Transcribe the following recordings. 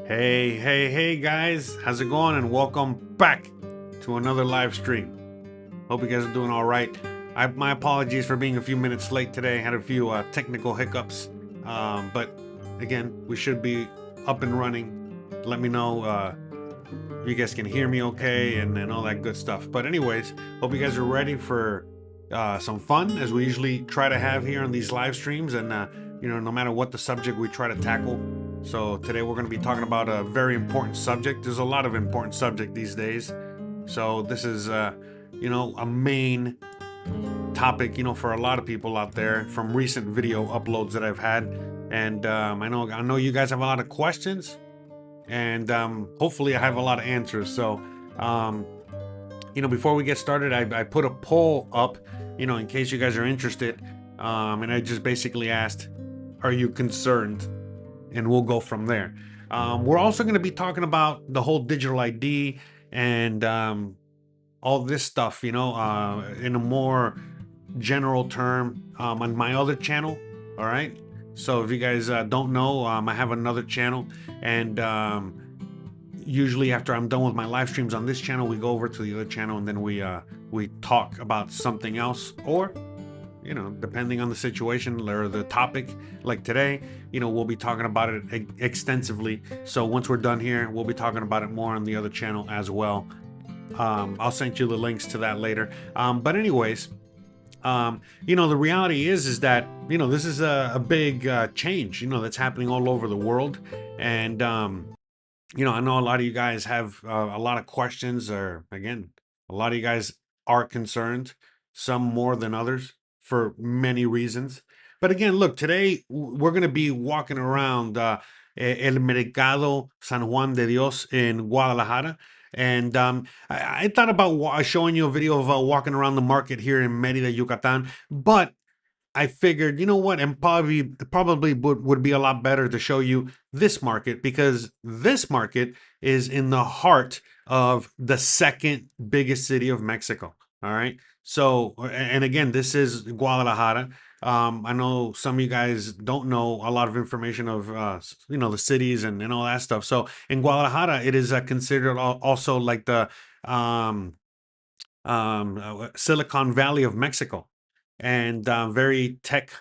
Hey guys, how's it going? And welcome back to another live stream. Hope you guys are doing all right. My apologies for being a few minutes late today. Had a few technical hiccups, but again, we should be up and running. Let me know if you guys can hear me okay and all that good stuff. But anyways, hope you guys are ready for some fun, as we usually try to have here on these live streams. And no matter what the subject we try to tackle. So today we're going to be talking about a very important subject. There's a lot of important subject these days. So this is, a main topic, for a lot of people out there from recent video uploads that I've had. And I know you guys have a lot of questions, and hopefully I have a lot of answers. So, before we get started, I put a poll up, in case you guys are interested. And I just basically asked, are you concerned? And we'll go from there. We're also going to be talking about the whole digital ID and all this stuff, in a more general term, on my other channel. All right. So if you guys don't know, I have another channel, and usually after I'm done with my live streams on this channel, we go over to the other channel, and then we talk about something else, or depending on the situation or the topic. Like today, we'll be talking about it extensively. So once we're done here, we'll be talking about it more on the other channel as well. I'll send you the links to that later. But anyways, the reality is that, this is a big change, that's happening all over the world. And, I know a lot of you guys have a lot of questions, or again, a lot of you guys are concerned, some more than others, for many reasons. But again, look, today we're going to be walking around El Mercado San Juan de Dios in Guadalajara. And I thought about showing you a video of walking around the market here in Mérida, Yucatan. But I figured, you know what, and probably would be a lot better to show you this market, because this market is in the heart of the second biggest city of Mexico. All right. So, and again, this is Guadalajara. I know some of you guys don't know a lot of information of, the cities and all that stuff. So in Guadalajara, it is considered also like the Silicon Valley of Mexico, and very tech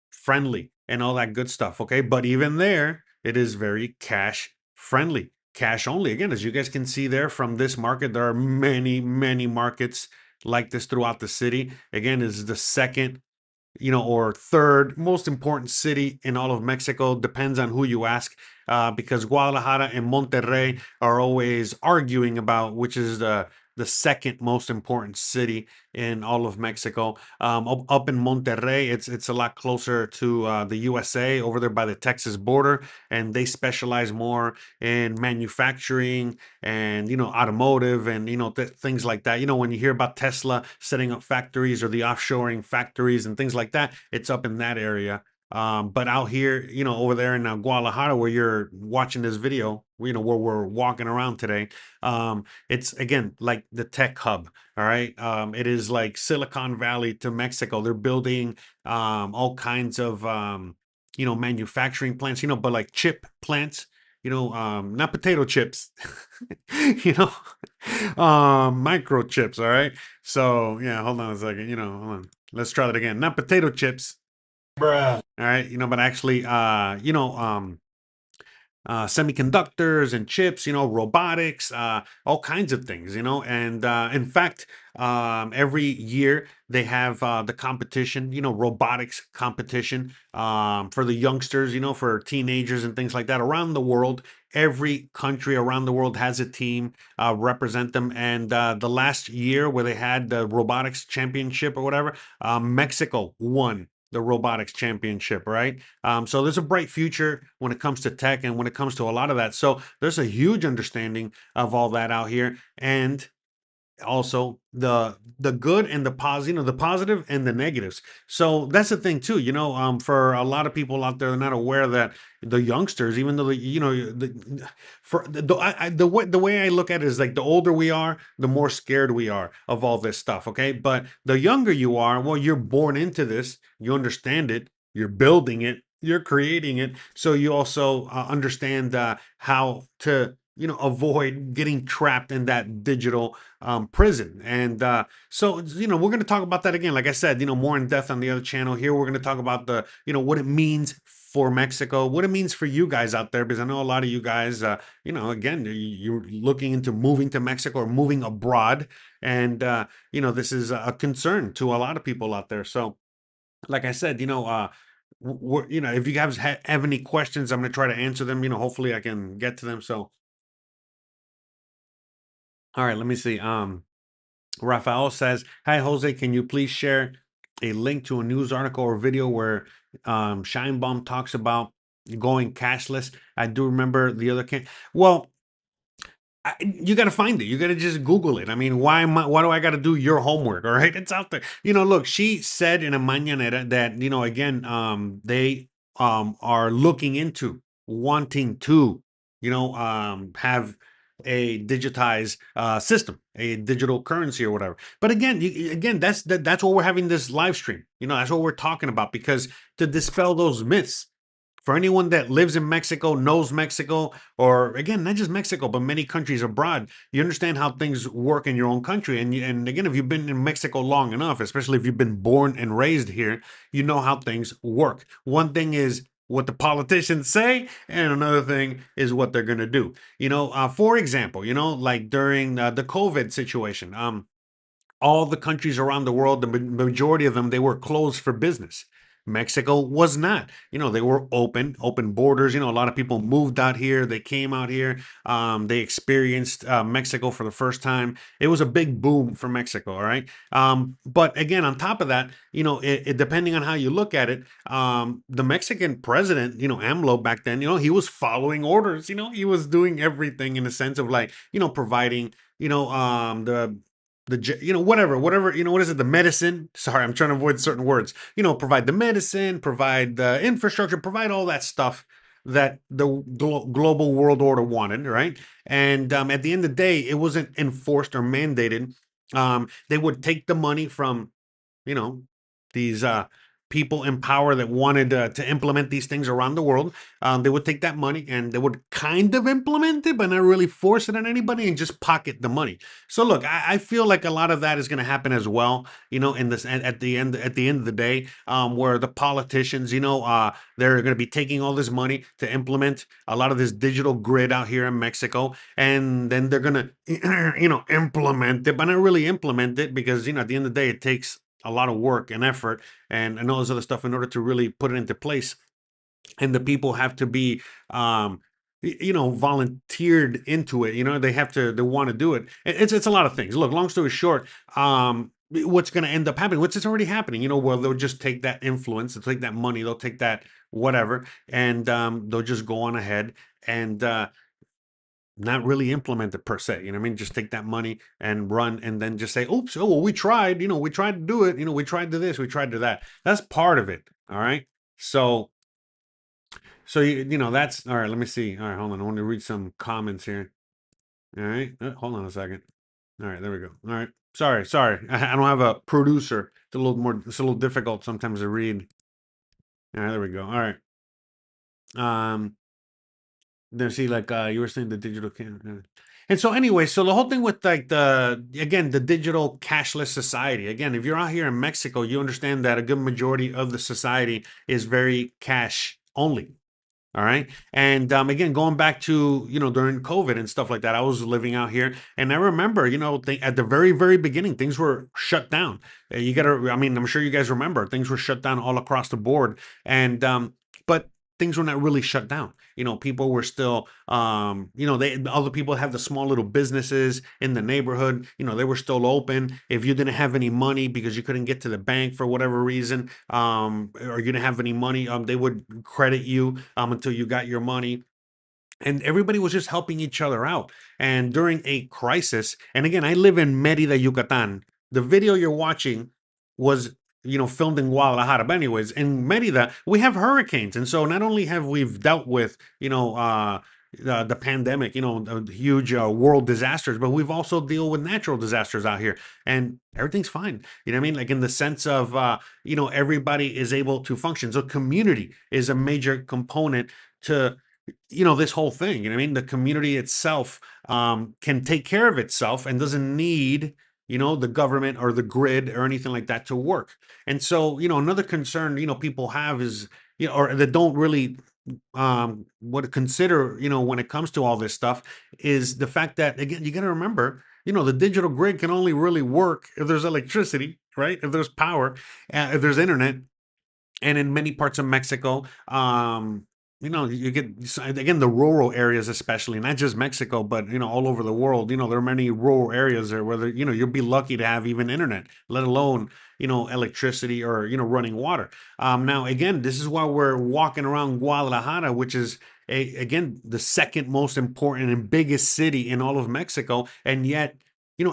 friendly and all that good stuff. Okay. But even there, it is very cash friendly, cash only. Again, as you guys can see there from this market, there are many markets like this throughout the city. Again, is the second, or third most important city in all of Mexico. Depends on who you ask, because Guadalajara and Monterrey are always arguing about which is the second most important city in all of Mexico. Up in Monterrey, it's a lot closer to the USA, over there by the Texas border, and they specialize more in manufacturing and automotive and things like that. When you hear about Tesla setting up factories, or the offshoring factories and things like that, it's up in that area. But out here, over there in Guadalajara, where you're watching this video, where we're walking around today, it's again like the tech hub. All right. It is like Silicon Valley to Mexico. They're building all kinds of manufacturing plants, but like chip plants, not potato chips, you know, microchips. All right. So yeah, hold on a second. Hold on. Let's try that again. Not potato chips. Bruh. All right. But actually, semiconductors and chips, robotics, all kinds of things, and in fact, every year they have the competition, robotics competition, for the youngsters, for teenagers and things like that around the world. Every country around the world has a team represent them. And the last year where they had the robotics championship or whatever, Mexico won the robotics championship, right? So there's a bright future when it comes to tech and when it comes to a lot of that. So there's a huge understanding of all that out here, and also the good and the positive, the positive and the negatives. So that's the thing too, for a lot of people out there, they're not aware that the youngsters, even though the way I look at it is like, the older we are, the more scared we are of all this stuff. Okay. But the younger you are, well, you're born into this, you understand it, you're building it, you're creating it, so you also understand how to avoid getting trapped in that digital prison. And so we're going to talk about that again, like I said, more in depth on the other channel. Here we're going to talk about the what it means for Mexico, what it means for you guys out there, because I know a lot of you guys again, you're looking into moving to Mexico or moving abroad. And this is a concern to a lot of people out there. So like I said, if you guys have any questions, I'm going to try to answer them. Hopefully I can get to them. So, all right, let me see. Rafael says, "Hi, Jose. Can you please share a link to a news article or video where Scheinbaum talks about going cashless?" I do remember the other can. Well, you got to find it. You got to just Google it. I mean, why do I got to do your homework? All right, it's out there. Look, she said in a mañanera that again, they are looking into wanting to have a digitized system, a digital currency or whatever. But again, again, that's what we're having this live stream. That's what we're talking about, because to dispel those myths. For anyone that lives in Mexico, knows Mexico, or again, not just Mexico, but many countries abroad, you understand how things work in your own country. And again, if you've been in Mexico long enough, especially if you've been born and raised here, you know how things work. One thing is what the politicians say, and another thing is what they're going to do. For example, like during the COVID situation, all the countries around the world, the majority of them, they were closed for business. Mexico was not. They were open borders. A lot of people moved out here. They came out here. They experienced Mexico for the first time. It was a big boom for Mexico. All right. But again, on top of that, depending on how you look at it, the Mexican president, AMLO back then, he was following orders. He was doing everything in the sense of like, providing, whatever, what is it, the medicine, sorry, I'm trying to avoid certain words, provide the medicine, provide the infrastructure, provide all that stuff that the global world order wanted, right? And at the end of the day, it wasn't enforced or mandated. They would take the money from you know these people in power that wanted to implement these things around the world. They would take that money and they would kind of implement it, but not really force it on anybody, and just pocket the money. So look, I feel like a lot of that is going to happen as well. In this at the end of the day, where the politicians, they're going to be taking all this money to implement a lot of this digital grid out here in Mexico, and then they're going to implement it, but not really implement it, because at the end of the day, it takes a lot of work and effort and all this other stuff in order to really put it into place. And the people have to be volunteered into it. They want to do it. It's a lot of things. Look, long story short, what's going to end up happening, which is already happening, well, they'll just take that influence, they'll take that money, they'll take that whatever, and they'll just go on ahead and not really implement it per se. I mean? Just take that money and run, and then just say, oops, oh, well, we tried, we tried to do it, we tried to this, we tried to that. That's part of it. All right. So that's all right. Let me see. All right, hold on. I want to read some comments here. All right. Hold on a second. All right, there we go. All right. Sorry. I don't have a producer. It's a little difficult sometimes to read. All right, there we go. All right. Then see, like you were saying, the digital and so anyway, so the whole thing with like the digital cashless society. Again, if you're out here in Mexico, you understand that a good majority of the society is very cash only. All right. And again, going back to, during COVID and stuff like that, I was living out here, and I remember, at the very, very beginning, things were shut down. I mean, I'm sure you guys remember, things were shut down all across the board. And, but things were not really shut down. People were still, other people have the small little businesses in the neighborhood, they were still open. If you didn't have any money because you couldn't get to the bank for whatever reason, or you didn't have any money, they would credit you until you got your money, and everybody was just helping each other out. And during a crisis, and again, I live in Merida, Yucatan. The video you're watching was, filmed in Guadalajara. But anyways, in Merida, we have hurricanes. And so not only have we've dealt with, the pandemic, huge world disasters, but we've also deal with natural disasters out here, and everything's fine. You know what I mean? Like in the sense of, everybody is able to function. So community is a major component to, this whole thing. You know what I mean? The community itself can take care of itself and doesn't need, the government or the grid or anything like that to work. And so, another concern, people have is, or that don't really what to consider, when it comes to all this stuff, is the fact that, again, you got to remember, the digital grid can only really work if there's electricity, right? If there's power, if there's internet. And in many parts of Mexico, you get, again, the rural areas, especially not just Mexico, but all over the world. There are many rural areas there where you'll be lucky to have even internet, let alone electricity or running water. Now, again, this is why we're walking around Guadalajara, which is again the second most important and biggest city in all of Mexico, and yet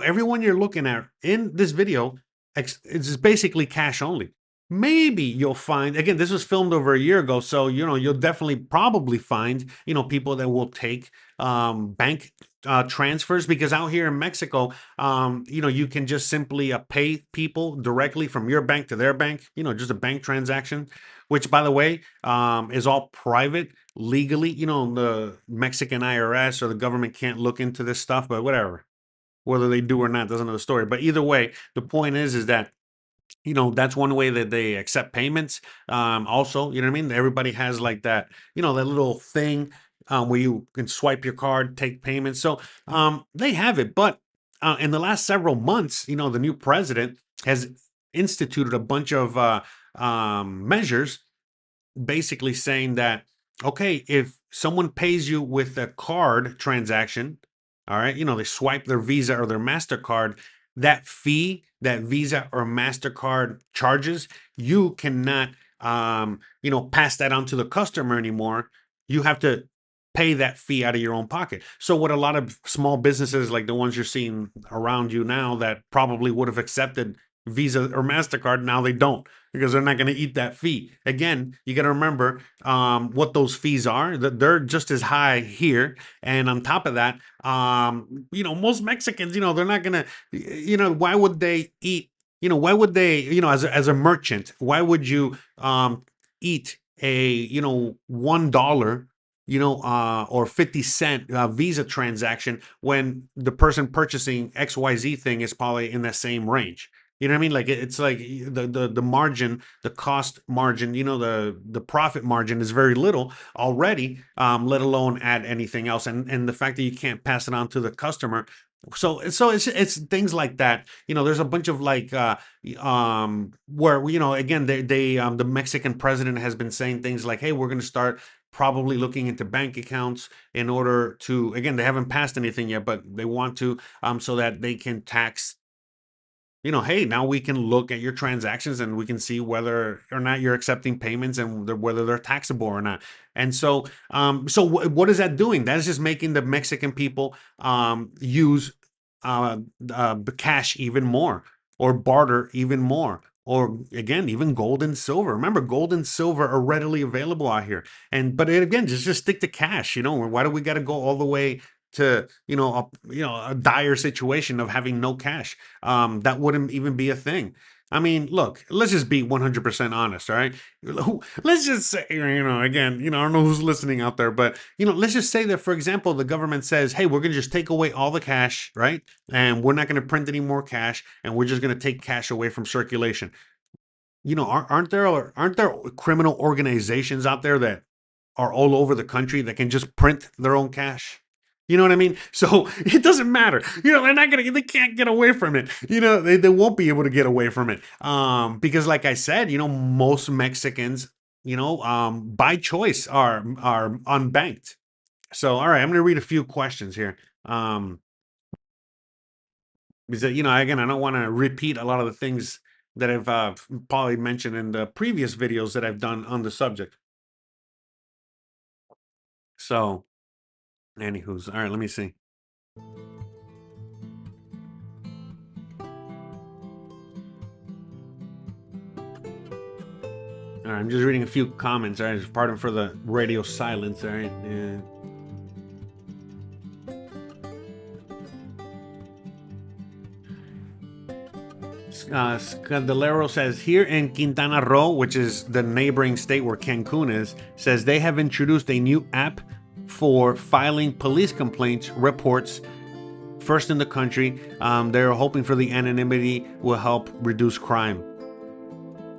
everyone you're looking at in this video, it's basically cash only. Maybe you'll find, again, this was filmed over a year ago, so you'll definitely probably find people that will take bank transfers, because out here in Mexico, you can just simply pay people directly from your bank to their bank, just a bank transaction, which, by the way, is all private legally. The Mexican IRS or the government can't look into this stuff, but whatever, whether they do or not, that's another story. But either way, the point is that that's one way that they accept payments. Also, you know what I mean? Everybody has like that, that little thing where you can swipe your card, take payments. So they have it. But in the last several months, the new president has instituted a bunch of measures, basically saying that, okay, if someone pays you with a card transaction, all right, they swipe their Visa or their MasterCard, that fee that Visa or MasterCard charges, you cannot, pass that on to the customer anymore. You have to pay that fee out of your own pocket. So what a lot of small businesses, like the ones you're seeing around you now, that probably would have accepted Visa or MasterCard, now they don't, because they're not going to eat that fee. Again, you got to remember what those fees are. That they're just as high here, and on top of that, most Mexicans, they're not going to, why would they eat? Why would they, as a merchant, why would you eat a $1, or 50 cent Visa transaction when the person purchasing XYZ thing is probably in that same range? You know what I mean? Like it's like the margin, the cost margin, the profit margin is very little already, let alone add anything else. And the fact that you can't pass it on to the customer. So it's things like that. There's a bunch of like where again, the Mexican president has been saying things like, hey, we're going to start probably looking into bank accounts in order to, again, they haven't passed anything yet, but they want to, so that they can tax, hey, now we can look at your transactions and we can see whether or not you're accepting payments and whether they're taxable or not. And so, what is that doing? That is just making the Mexican people use cash even more, or barter even more, or again, even gold and silver. Remember, gold and silver are readily available out here. But again, just stick to cash. Why do we got to go all the way to a dire situation of having no cash? That wouldn't even be a thing. I mean, look, let's just be 100% honest, all right? Let's just say, again, I don't know who's listening out there, but, let's just say that, for example, the government says, hey, we're going to just take away all the cash, right? And we're not going to print any more cash, and we're just going to take cash away from circulation. Aren't there criminal organizations out there that are all over the country that can just print their own cash? You know what I mean? So it doesn't matter. They can't get away from it. They won't be able to get away from it. Because like I said, most Mexicans, by choice are unbanked. So, all right, I'm going to read a few questions here. Because, again, I don't want to repeat a lot of the things that I've probably mentioned in the previous videos that I've done on the subject. So, anywho's, all right, let me see. All right, I'm just reading a few comments. All right, pardon for the radio silence. All right. Yeah. Scandalero says here in Quintana Roo, which is the neighboring state where Cancun is, says they have introduced a new app for filing police complaints reports, first in the country. They're hoping for the anonymity will help reduce crime.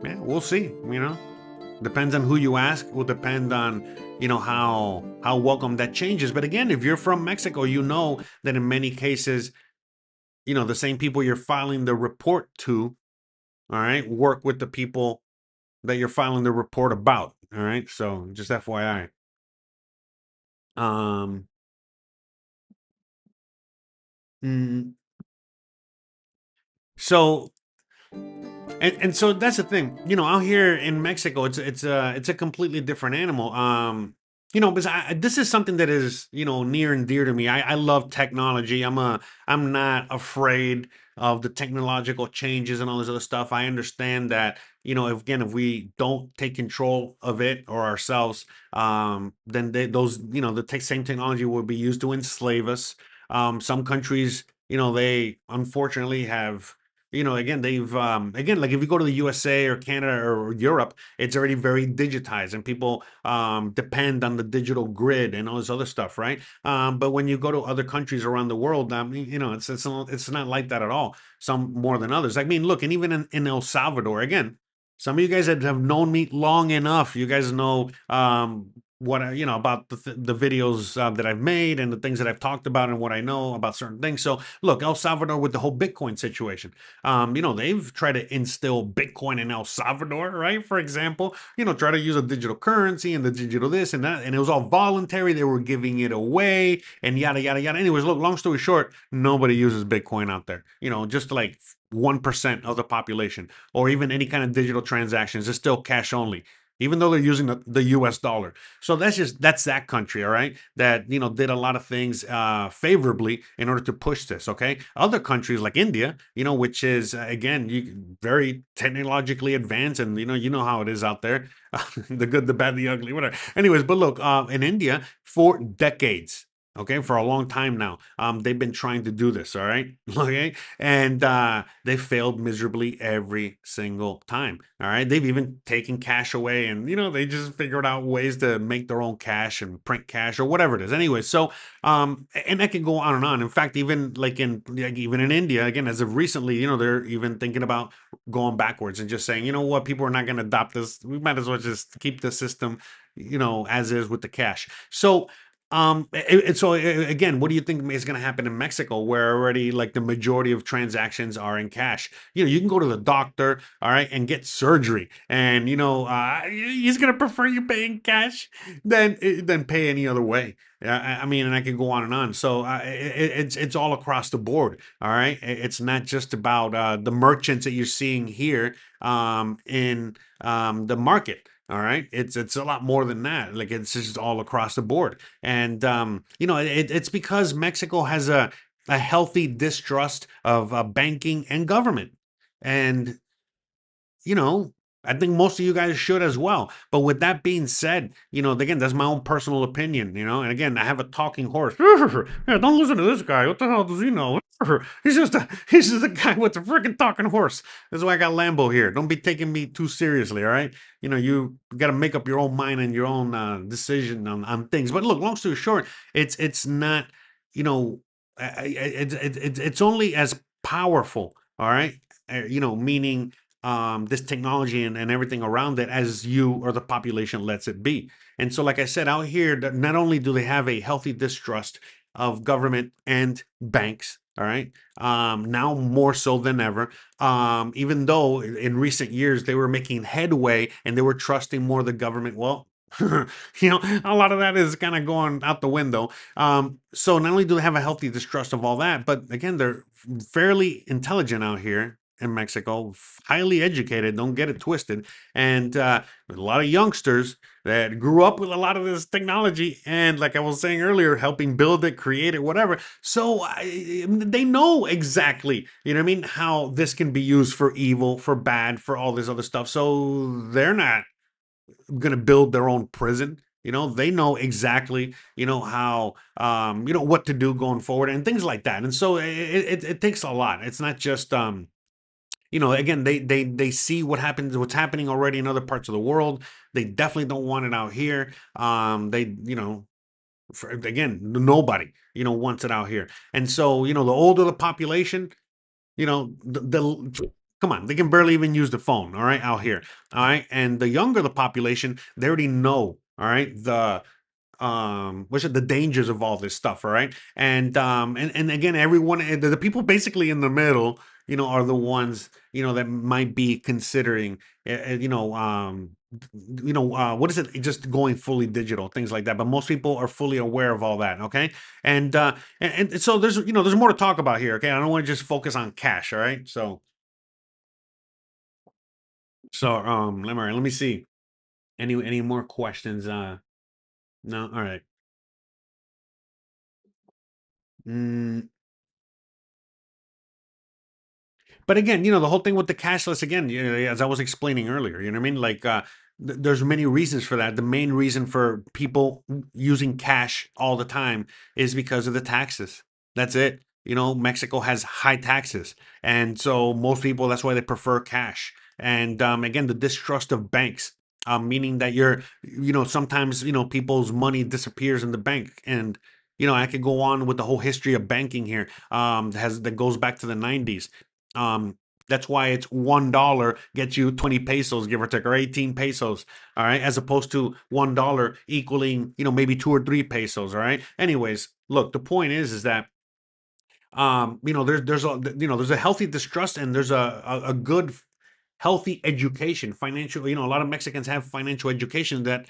Yeah, we'll see. Depends on who you ask. Will depend on how welcome that changes. But again, if you're from Mexico, you know that in many cases, the same people you're filing the report to, all right, work with the people that you're filing the report about. All right, so just FYI. Um, mm, so and so that's the thing, out here in Mexico, it's a completely different animal. Because this is something that is near and dear to me. I love technology. I'm not afraid of the technological changes and all this other stuff. I understand that if we don't take control of it or ourselves, then the same technology will be used to enslave us. Some countries, they unfortunately have again, they've again, like if you go to the USA or Canada or Europe, it's already very digitized, and people depend on the digital grid and all this other stuff, right? But when you go to other countries around the world, it's not like that at all. Some more than others. I mean, look, and even in El Salvador, again, some of you guys that have known me long enough, you guys know what about the videos that I've made and the things that I've talked about and what I know about certain things. So look, El Salvador with the whole Bitcoin situation. They've tried to instill Bitcoin in El Salvador, right? For example, try to use a digital currency and the digital this and that, and it was all voluntary. They were giving it away and yada yada yada. Anyways, look, long story short, nobody uses Bitcoin out there. Just like 1% of the population, or even any kind of digital transactions. It's still cash only, even though they're using the US dollar. So that's that country, all right, that did a lot of things favorably in order to push this. Okay, other countries like India, which is again very technologically advanced, and you know how it is out there, the good, the bad, the ugly, whatever. Anyways, but look, in India for decades. Okay, for a long time now, they've been trying to do this. All right, okay, and they failed miserably every single time. All right, they've even taken cash away, and they just figured out ways to make their own cash and print cash or whatever it is. Anyway, so and I can go on and on. In fact, even even in India, again, as of recently, they're even thinking about going backwards and just saying, you know what, people are not going to adopt this. We might as well just keep the system, as is with the cash. So again, what do you think is going to happen in Mexico, where already like the majority of transactions are in cash? You can go to the doctor, all right, and get surgery, and he's going to prefer you paying cash than pay any other way. I mean, and I could go on and on. So it's all across the board. All right, it's not just about the merchants that you're seeing here in the market. All right, it's a lot more than that. Like it's just all across the board, and it's because Mexico has a healthy distrust of banking and government, and you know, I think most of you guys should as well. But with that being said, again, that's my own personal opinion, and again, I have a talking horse. Yeah, don't listen to this guy. What the hell does he know? He's just a guy with a freaking talking horse. That's why I got Lambo here. Don't be taking me too seriously, all right? You got to make up your own mind and your own decision on things. But look, long story short, it's not, you know, it's only as powerful, all right? Meaning this technology and everything around it as you or the population lets it be. And so, like I said, out here, not only do they have a healthy distrust of government and banks, all right, now more so than ever, even though in recent years they were making headway and they were trusting more the government. Well, a lot of that is kind of going out the window. So not only do they have a healthy distrust of all that, but again, they're fairly intelligent out here in Mexico, highly educated, don't get it twisted. And a lot of youngsters that grew up with a lot of this technology and, like I was saying earlier, helping build it, create it, whatever. So they know exactly, what I mean, how this can be used for evil, for bad, for all this other stuff. So they're not going to build their own prison. They know exactly, how, what to do going forward and things like that. And so it takes a lot. It's not just, again, they see what's happening already in other parts of the world. They definitely don't want it out here. They, again, nobody, wants it out here. And so, the older the population, the come on, they can barely even use the phone, all right, out here. All right. And the younger the population, they already know, all right, what's it, the dangers of all this stuff, all right. And again, everyone, the people basically in the middle, are the ones, that might be considering, what is it, just going fully digital, things like that. But most people are fully aware of all that. Okay. And so there's more to talk about here. Okay. I don't want to just focus on cash. All right. So let me see, any more questions. No. All right. Mm, But again, the whole thing with the cashless, again, as I was explaining earlier, you know what I mean? Like, there's many reasons for that. The main reason for people using cash all the time is because of the taxes. That's it. Mexico has high taxes. And so most people, that's why they prefer cash. And again, the distrust of banks, meaning that sometimes, people's money disappears in the bank. And, I could go on with the whole history of banking here, that goes back to the 90s. um, that's why it's $1 gets you 20 pesos, give or take, or 18 pesos. All right, as opposed to $1 equaling, maybe 2 or 3 pesos. All right. Anyways, look, the point is that there's a healthy distrust, and there's a good healthy education, financial. A lot of Mexicans have financial education that,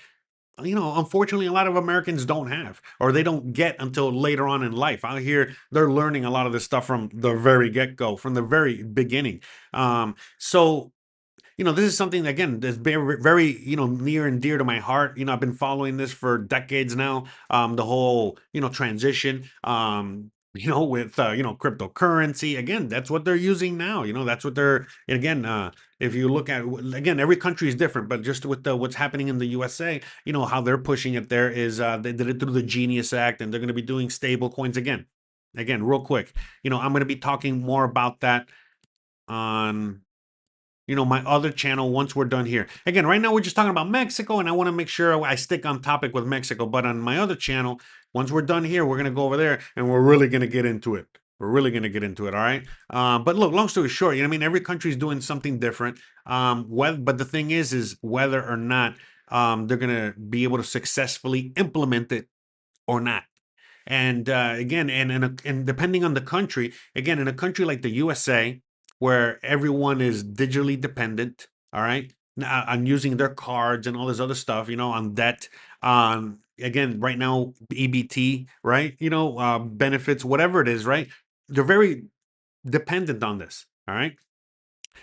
unfortunately, a lot of Americans don't have, or they don't get until later on in life. Out here, they're learning a lot of this stuff from the very get go, from the very beginning. So, this is something that, again, that's very, very, near and dear to my heart. I've been following this for decades now. The whole, transition, with, cryptocurrency. Again, that's what they're using now. That's what they're, and again, if you look at, again, every country is different, but just with what's happening in the USA, how they're pushing it there is, they did it through the Genius Act, and they're going to be doing stable coins again. Again, real quick, I'm going to be talking more about that on, my other channel once we're done here. Again, right now we're just talking about Mexico, and I want to make sure I stick on topic with Mexico. But on my other channel, once we're done here, we're going to go over there, and we're really going to get into it. We're really going to get into it. All right. But look, long story short, I mean, every country is doing something different. But the thing is whether or not they're going to be able to successfully implement it or not. And again, and depending on the country, again, in a country like the USA, where everyone is digitally dependent, all right, on using their cards and all this other stuff, on debt, again, right now, EBT, right, benefits, whatever it is, right, they're very dependent on this, all right.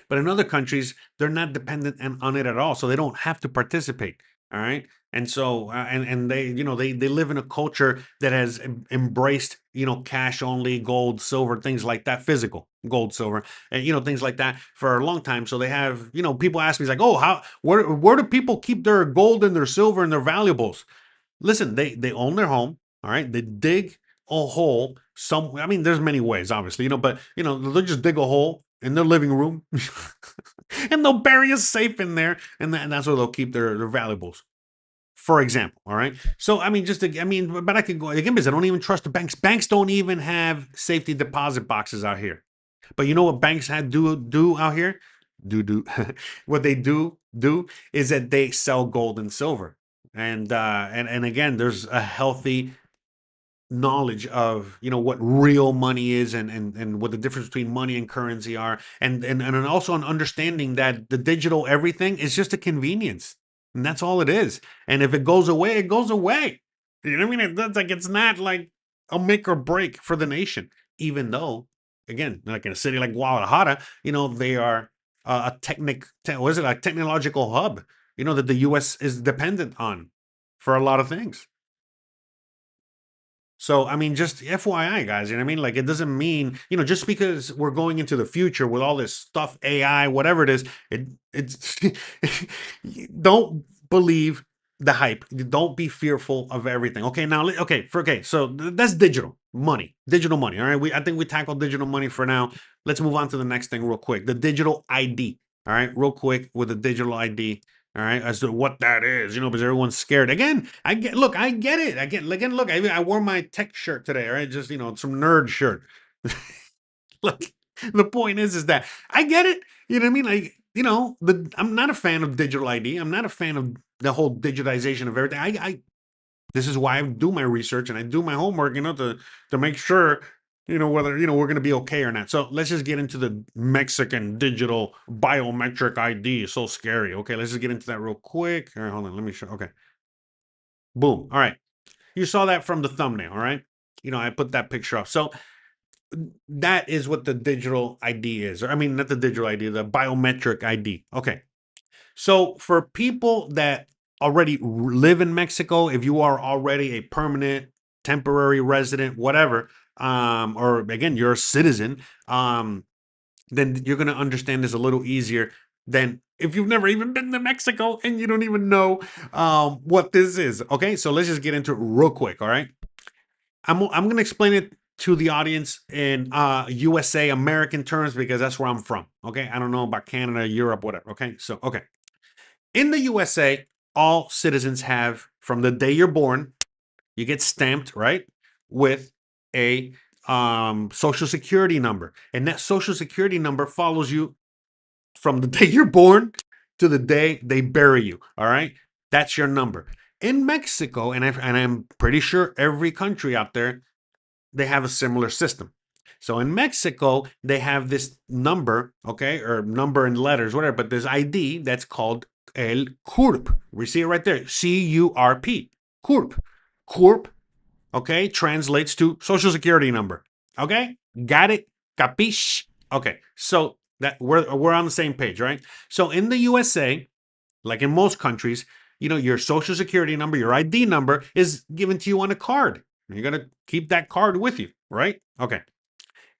But in other countries, they're not dependent on it at all, so they don't have to participate. All right, and so and they they live in a culture that has embraced cash only, gold, silver, things like that, physical gold, silver, and things like that for a long time. So they have people ask me like, oh, how where do people keep their gold and their silver and their valuables? Listen, they own their home. All right, they dig a hole. I mean, there's many ways, obviously, but they'll just dig a hole in their living room, and they'll bury a safe in there, and that's where they'll keep their valuables. For example, all right. So I mean, but I could go again because I don't even trust the banks. Banks don't even have safety deposit boxes out here. But you know what banks do out here? Do what they do is that they sell gold and silver, and again, there's a healthy knowledge of what real money is, and what the difference between money and currency are, and also an understanding that the digital everything is just a convenience, and that's all it is. And if it goes away, it goes away. You know what I mean? That's like, it's not like a make or break for the nation, even though, again, like in a city like Guadalajara, they are what is it, a technological hub, that the US is dependent on for a lot of things. So, I mean, just FYI, guys, you know what I mean? Like, it doesn't mean, just because we're going into the future with all this stuff, AI, whatever it is, it's don't believe the hype. Don't be fearful of everything. Okay, now so that's digital money. All right, I think we tackled digital money for now. Let's move on to the next thing real quick. The digital ID. All right, real quick with the digital ID. All right, as to what that is, because everyone's scared. Again, I get it. Again, look, I wore my tech shirt today. All right, just some nerd shirt. Look, the point is that I get it. You know what I mean? Like, I'm not a fan of digital ID. I'm not a fan of the whole digitization of everything. I This is why I do my research and I do my homework, to make sure, whether, we're gonna be okay or not. So let's just get into the Mexican digital biometric ID. It's so scary. Okay, let's just get into that real quick. All right, hold on. Let me show. Okay. Boom. All right. You saw that from the thumbnail, all right? I put that picture up. So that is what the digital ID is. Or, I mean, not the digital ID, the biometric ID. Okay. So for people that already live in Mexico, if you are already a permanent, temporary resident, whatever, or again, you're a citizen, then you're going to understand this a little easier than if you've never even been to Mexico and you don't even know what this is. Okay. So let's just get into it real quick. All right. I'm going to explain it to the audience in USA American terms because that's where I'm from. Okay, I don't know about Canada, Europe, whatever. Okay, so okay, in the USA, all citizens have from the day you're born, you get stamped right with a social security number, and that social security number follows you from the day you're born to the day they bury you. All right, that's your number. In Mexico, and I'm pretty sure every country out there, they have a similar system. So in Mexico, they have this number, okay, or number in letters, whatever, but there's ID that's called el CURP. We see it right there, CURP, CURP. CURP, okay, translates to Social Security number. Okay, got it? Capiche? Okay, so that we're on the same page, right? So in the USA, like in most countries, your social security number, your ID number is given to you on a card. You're going to keep that card with you, right? Okay.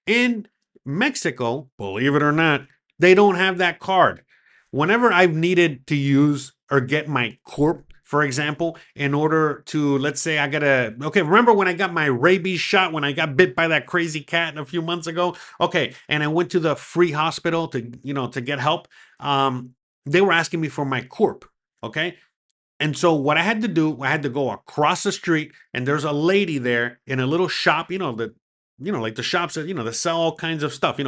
In Mexico, believe it or not, they don't have that card. Whenever I've needed to use or get my corp, for example, in order to, let's say remember when I got my rabies shot when I got bit by that crazy cat a few months ago? Okay, and I went to the free hospital to get help. They were asking me for my corp, okay? And so what I had to do, I had to go across the street, and there's a lady there in a little shop, like the shops that that sell all kinds of stuff,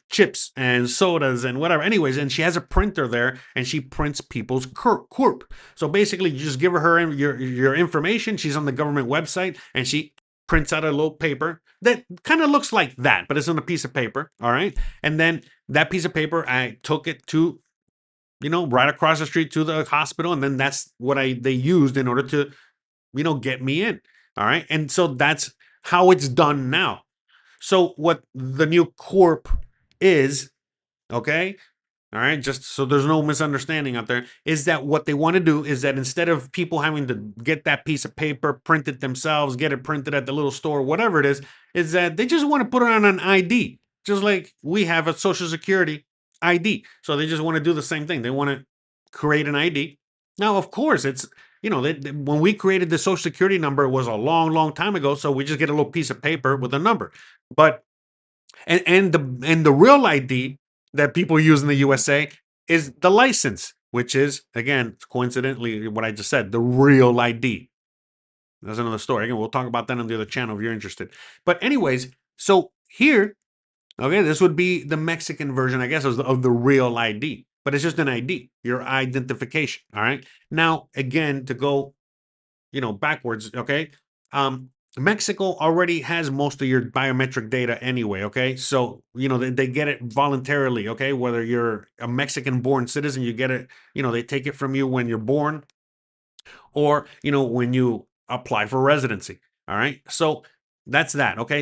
chips and sodas and whatever. Anyways, and she has a printer there, and she prints people's corp. So basically, you just give her your information. She's on the government website, and she prints out a little paper that kind of looks like that, but it's on a piece of paper. All right, and then that piece of paper, I took it to right across the street to the hospital. And then that's what they used in order to, get me in. All right. And so that's how it's done now. So what the new corp is, okay, all right, just so there's no misunderstanding out there, is that what they want to do is that instead of people having to get that piece of paper, print it themselves, get it printed at the little store, whatever it is that they just want to put it on an ID, just like we have a social security ID. So they just want to do the same thing. They want to create an ID. Now, of course, it's when we created the social security number, it was a long, long time ago. So we just get a little piece of paper with a number. But and the real ID that people use in the USA is the license, which is again coincidentally what I just said, the real ID. That's another story. Again, we'll talk about that on the other channel if you're interested. But anyways, so here, okay, this would be the Mexican version, I guess, of the real ID, but it's just an ID, your identification. All right. Now, again, to go backwards, okay? Mexico already has most of your biometric data anyway, okay? So, they get it voluntarily, okay? Whether you're a Mexican born citizen, you get it, they take it from you when you're born or, when you apply for residency, all right? So that's that, okay?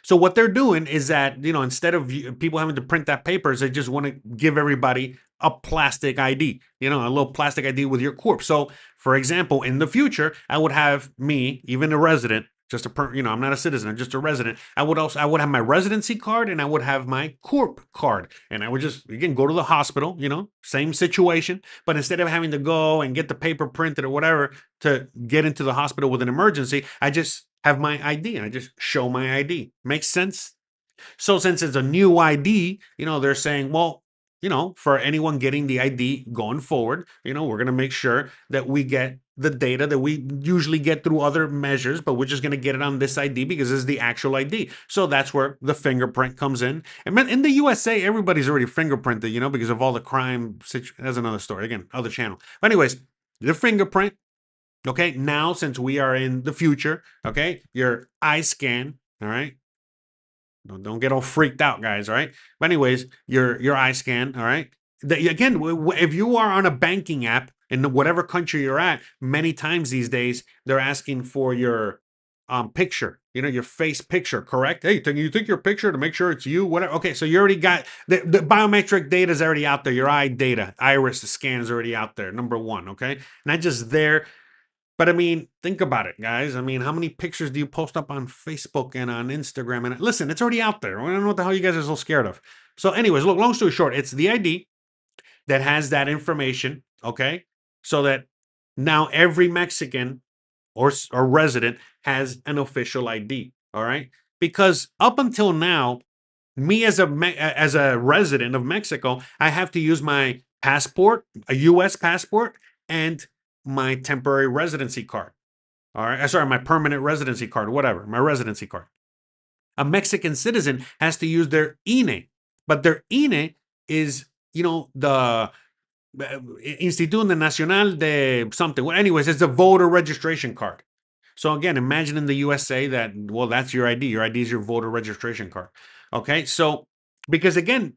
So what they're doing is that, instead of people having to print that papers, they just want to give everybody a plastic ID, a little plastic ID with your corp. So, for example, in the future, I would have me, even a resident, just I'm not a citizen, I'm just a resident. I would have my residency card and I would have my corp card. And I would just, again, go to the hospital, same situation. But instead of having to go and get the paper printed or whatever to get into the hospital with an emergency, I just have my ID and I just show my ID. Makes sense? So since it's a new ID, they're saying, well, for anyone getting the ID going forward, we're going to make sure that we get the data that we usually get through other measures, but we're just going to get it on this ID because this is the actual ID. So that's where the fingerprint comes in. And in the USA, everybody's already fingerprinted, because of all the crime. That's another story. Again, other channel. But anyways, the fingerprint. Okay, now since we are in the future, okay, your eye scan, all right, don't get all freaked out, guys. All right. But anyways, your eye scan. All right. Again, if you are on a banking app in whatever country you're at, many times these days they're asking for your picture. Your face picture. Correct? Hey, you take your picture to make sure it's you. Whatever. Okay, so you already got the biometric data is already out there. Your eye data, iris scan is already out there. Number one. Okay, not just there. But I mean, think about it, guys. I mean, how many pictures do you post up on Facebook and on Instagram? And listen, it's already out there. I don't know what the hell you guys are so scared of. So, anyways, look, long story short, it's the ID that has that information, okay? So that now every Mexican or resident has an official ID, all right? Because up until now, me as a resident of Mexico, I have to use my passport, a U.S. passport, and my temporary residency card. All right, sorry, my permanent residency card, whatever, my residency card. A Mexican citizen has to use their INE, but their INE is, the Instituto Nacional de something. Well, anyways, it's a voter registration card. So again, imagine in the USA that, well, that's your ID. Your ID is your voter registration card. Okay. So, because again,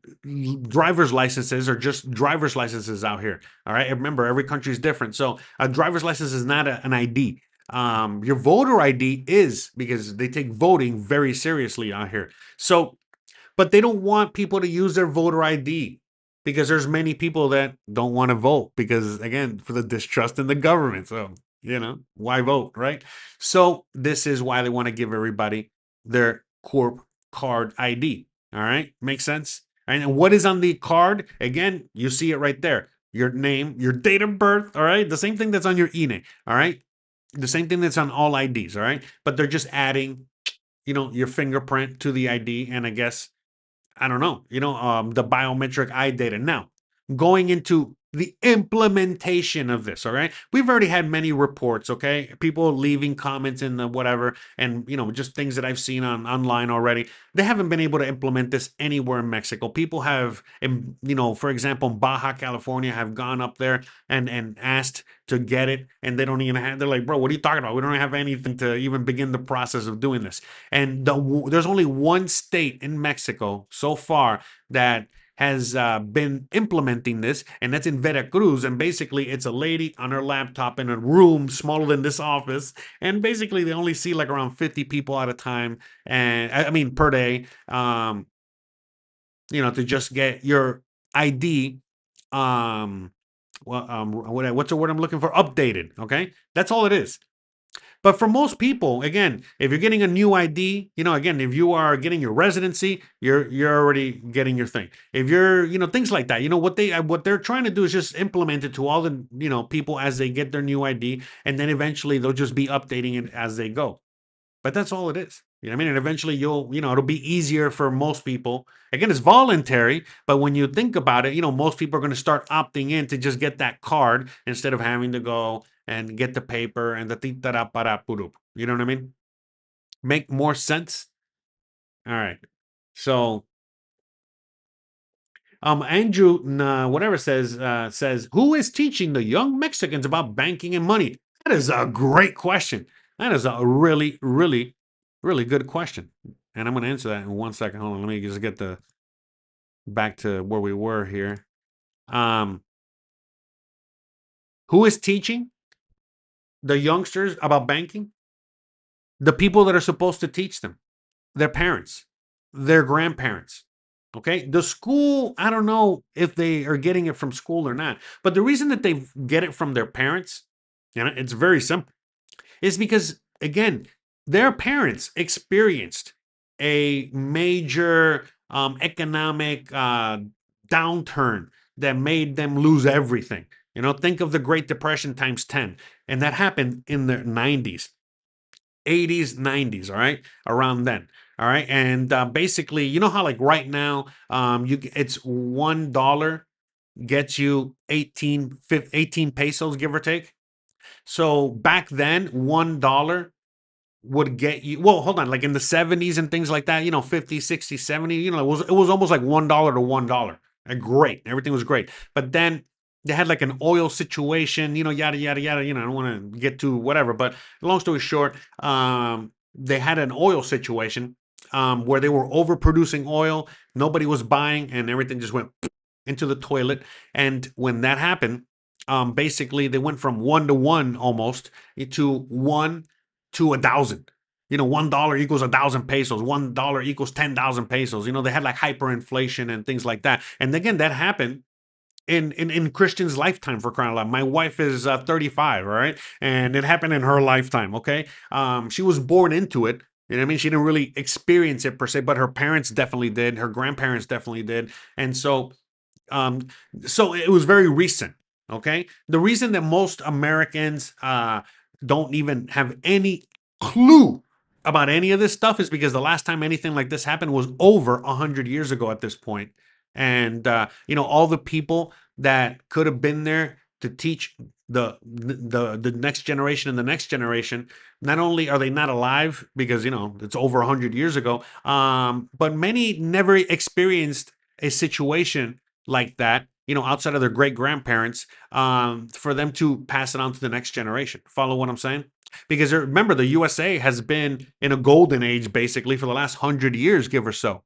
driver's licenses are just driver's licenses out here. All right. Remember, every country is different. So a driver's license is not an ID. Your voter ID is, because they take voting very seriously out here. So, but they don't want people to use their voter ID because there's many people that don't want to vote because, again, for the distrust in the government. So, why vote, right? So this is why they want to give everybody their corp card ID. All right, makes sense. And what is on the card? Again, you see it right there. Your name, your date of birth. All right, the same thing that's on your INE. All right, the same thing that's on all IDs. All right, but they're just adding, your fingerprint to the ID, and I guess I don't know, the biometric eye data. Now, going into the implementation of this, all right? We've already had many reports, okay? People leaving comments in the whatever, and just things that I've seen online already. They haven't been able to implement this anywhere in Mexico. People have, for example, Baja California have gone up there and asked to get it, and they don't even have. They're like, bro, what are you talking about? We don't have anything to even begin the process of doing this. And there's only one state in Mexico so far that has been implementing this, and that's in Veracruz. And basically, it's a lady on her laptop in a room smaller than this office, and basically they only see like around 50 people at a time, and I mean per day. To just get your ID. What's the word I'm looking for? Updated. Okay, that's all it is. But for most people, again, if you're getting a new ID, again, if you are getting your residency, you're already getting your thing. If you're, things like that, what they're trying to do is just implement it to all the, people as they get their new ID, and then eventually they'll just be updating it as they go. But that's all it is. You know what I mean? And eventually it'll be easier for most people. Again, it's voluntary, but when you think about it, most people are going to start opting in to just get that card instead of having to go and get the paper and the titara para purup. You know what I mean? Make more sense? All right. So, Andrew, whatever says, who is teaching the young Mexicans about banking and money? That is a great question. That is a really, really, really good question. And I'm going to answer that in 1 second. Hold on. Let me just get back to where we were here. Who is teaching the youngsters about banking? The people that are supposed to teach them, their parents, their grandparents. Okay. The school, I don't know if they are getting it from school or not, but the reason that they get it from their parents, it's very simple, is because, again, their parents experienced a major economic downturn that made them lose everything. Think of the Great Depression times 10. And that happened in the 90s, 80s, 90s, all right? Around then. All right. And basically, you know how like right now, it's $1 gets you 18 pesos, give or take. So back then, $1 would get you, well, hold on, like in the 70s and things like that, 50, 60, 70, it was almost like $1 to $1. And great, everything was great. But then they had like an oil situation, yada yada yada. I don't want to get to whatever, but long story short, they had an oil situation where they were overproducing oil, nobody was buying, and everything just went into the toilet. And when that happened, basically they went from 1 to 1 almost to 1 to 1,000. $1 equals 1,000 pesos. $1 equals 10,000 pesos. They had like hyperinflation and things like that. And again, that happened in Christian's lifetime, for crying out loud. My wife is 35, all right, and it happened in her lifetime. Okay, she was born into it. You know what I mean? She didn't really experience it per se, but her parents definitely did. Her grandparents definitely did, and um, so it was very recent. Okay, the reason that most Americans don't even have any clue about any of this stuff is because the last time anything like this happened was over 100 years ago at this point. And all the people that could have been there to teach the next generation and the next generation, not only are they not alive because it's over 100 years ago, but many never experienced a situation like that, outside of their great grandparents, for them to pass it on to the next generation. Follow what I'm saying? Because remember, the USA has been in a golden age basically for the last 100 years, give or so.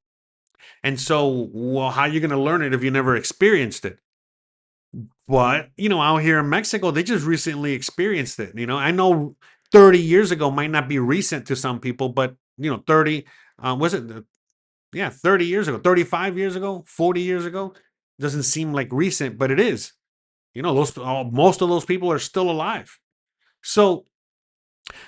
And so, well, how are you going to learn it if you never experienced it? But, out here in Mexico, they just recently experienced it. I know 30 years ago might not be recent to some people, but, 30, was it, yeah, 30 years ago, 35 years ago, 40 years ago, doesn't seem like recent, but it is. Most of those people are still alive. So,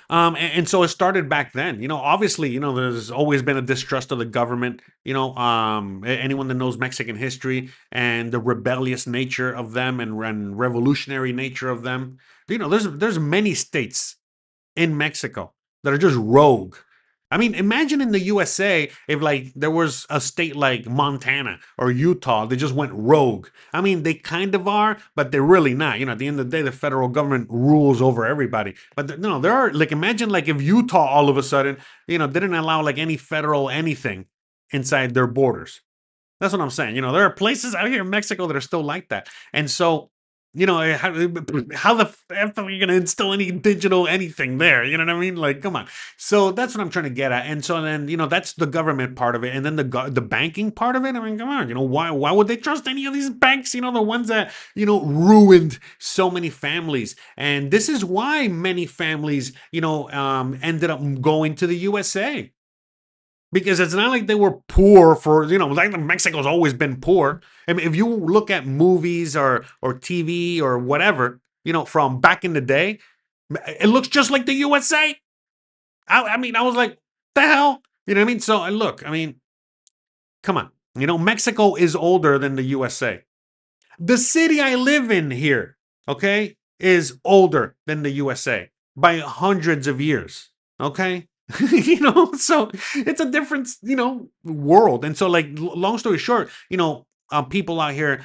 and so it started back then. Obviously, there's always been a distrust of the government. Anyone that knows Mexican history and the rebellious nature of them and revolutionary nature of them, there's many states in Mexico that are just rogue. I mean, imagine in the USA if like there was a state like Montana or Utah that just went rogue. I mean, they kind of are, but they're really not. At the end of the day, the federal government rules over everybody. But no, there are like imagine like if Utah all of a sudden, didn't allow like any federal anything inside their borders. That's what I'm saying. There are places out here in Mexico that are still like that. And so, how the F are you going to instill any digital anything there? You know what I mean? Like, come on. So that's what I'm trying to get at. And so then, that's the government part of it. And then the banking part of it. I mean, come on. Why would they trust any of these banks? The ones that, ruined so many families. And this is why many families, ended up going to the USA, because it's not like they were poor for like Mexico's always been poor. I mean, if you look at movies or TV or whatever, from back in the day, it looks just like the USA. I mean, I was like, the hell, you know what I mean? So look, I mean, come on, Mexico is older than the USA. The city I live in here, okay, is older than the USA by hundreds of years. Okay. So it's a different, world. And so, like, long story short, people out here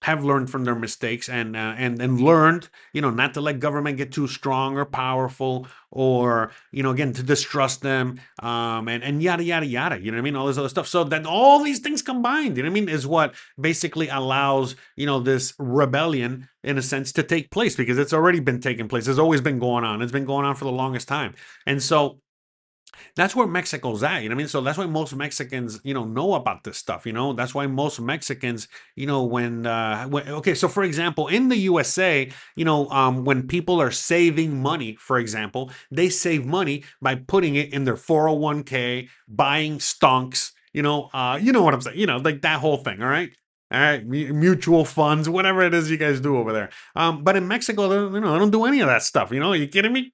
have learned from their mistakes and learned, not to let government get too strong or powerful, or again, to distrust them, and yada yada yada. You know what I mean? All this other stuff. So that all these things combined, you know what I mean, is what basically allows this rebellion in a sense to take place, because it's already been taking place. It's always been going on. It's been going on for the longest time. And so that's where Mexico's at. You know what I mean? So that's why most Mexicans, know about this stuff. That's why most Mexicans, okay, so for example, in the USA, when people are saving money, for example, they save money by putting it in their 401k, buying stonks, you know what I'm saying, like that whole thing. All right. All right, mutual funds, whatever it is you guys do over there. But in Mexico, they don't do any of that stuff. Are you kidding me?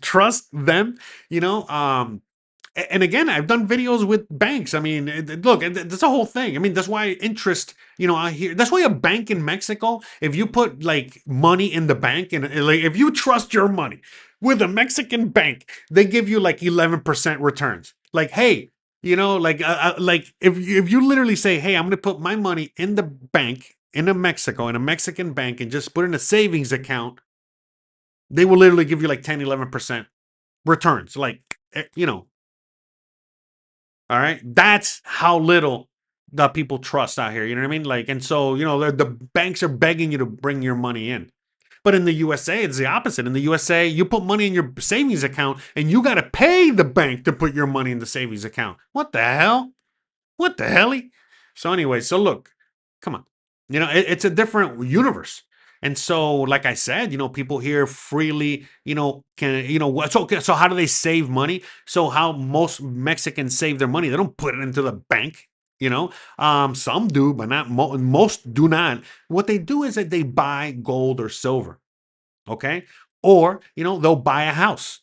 Trust them. And again, I've done videos with banks. I mean, look, that's a whole thing. I mean, that's why interest, I hear that's why a bank in Mexico, if you put like money in the bank and like if you trust your money with a Mexican bank, they give you like 11% returns. Like, hey, like if you literally say, hey, I'm going to put my money in the bank in a Mexico in a Mexican bank and just put in a savings account, they will literally give you like 10, 11% returns. Like, all right. That's how little the people trust out here. You know what I mean? Like, and so, the banks are begging you to bring your money in. But in the USA, it's the opposite. In the USA, you put money in your savings account and you got to pay the bank to put your money in the savings account. What the hell? What the hell? So anyway, so look, come on. It's a different universe. And so, like I said, people here freely, can, what? So, okay, so how do they save money? So how most Mexicans save their money? They don't put it into the bank. Some do, but not most do not. What they do is that they buy gold or silver. Okay. Or, they'll buy a house.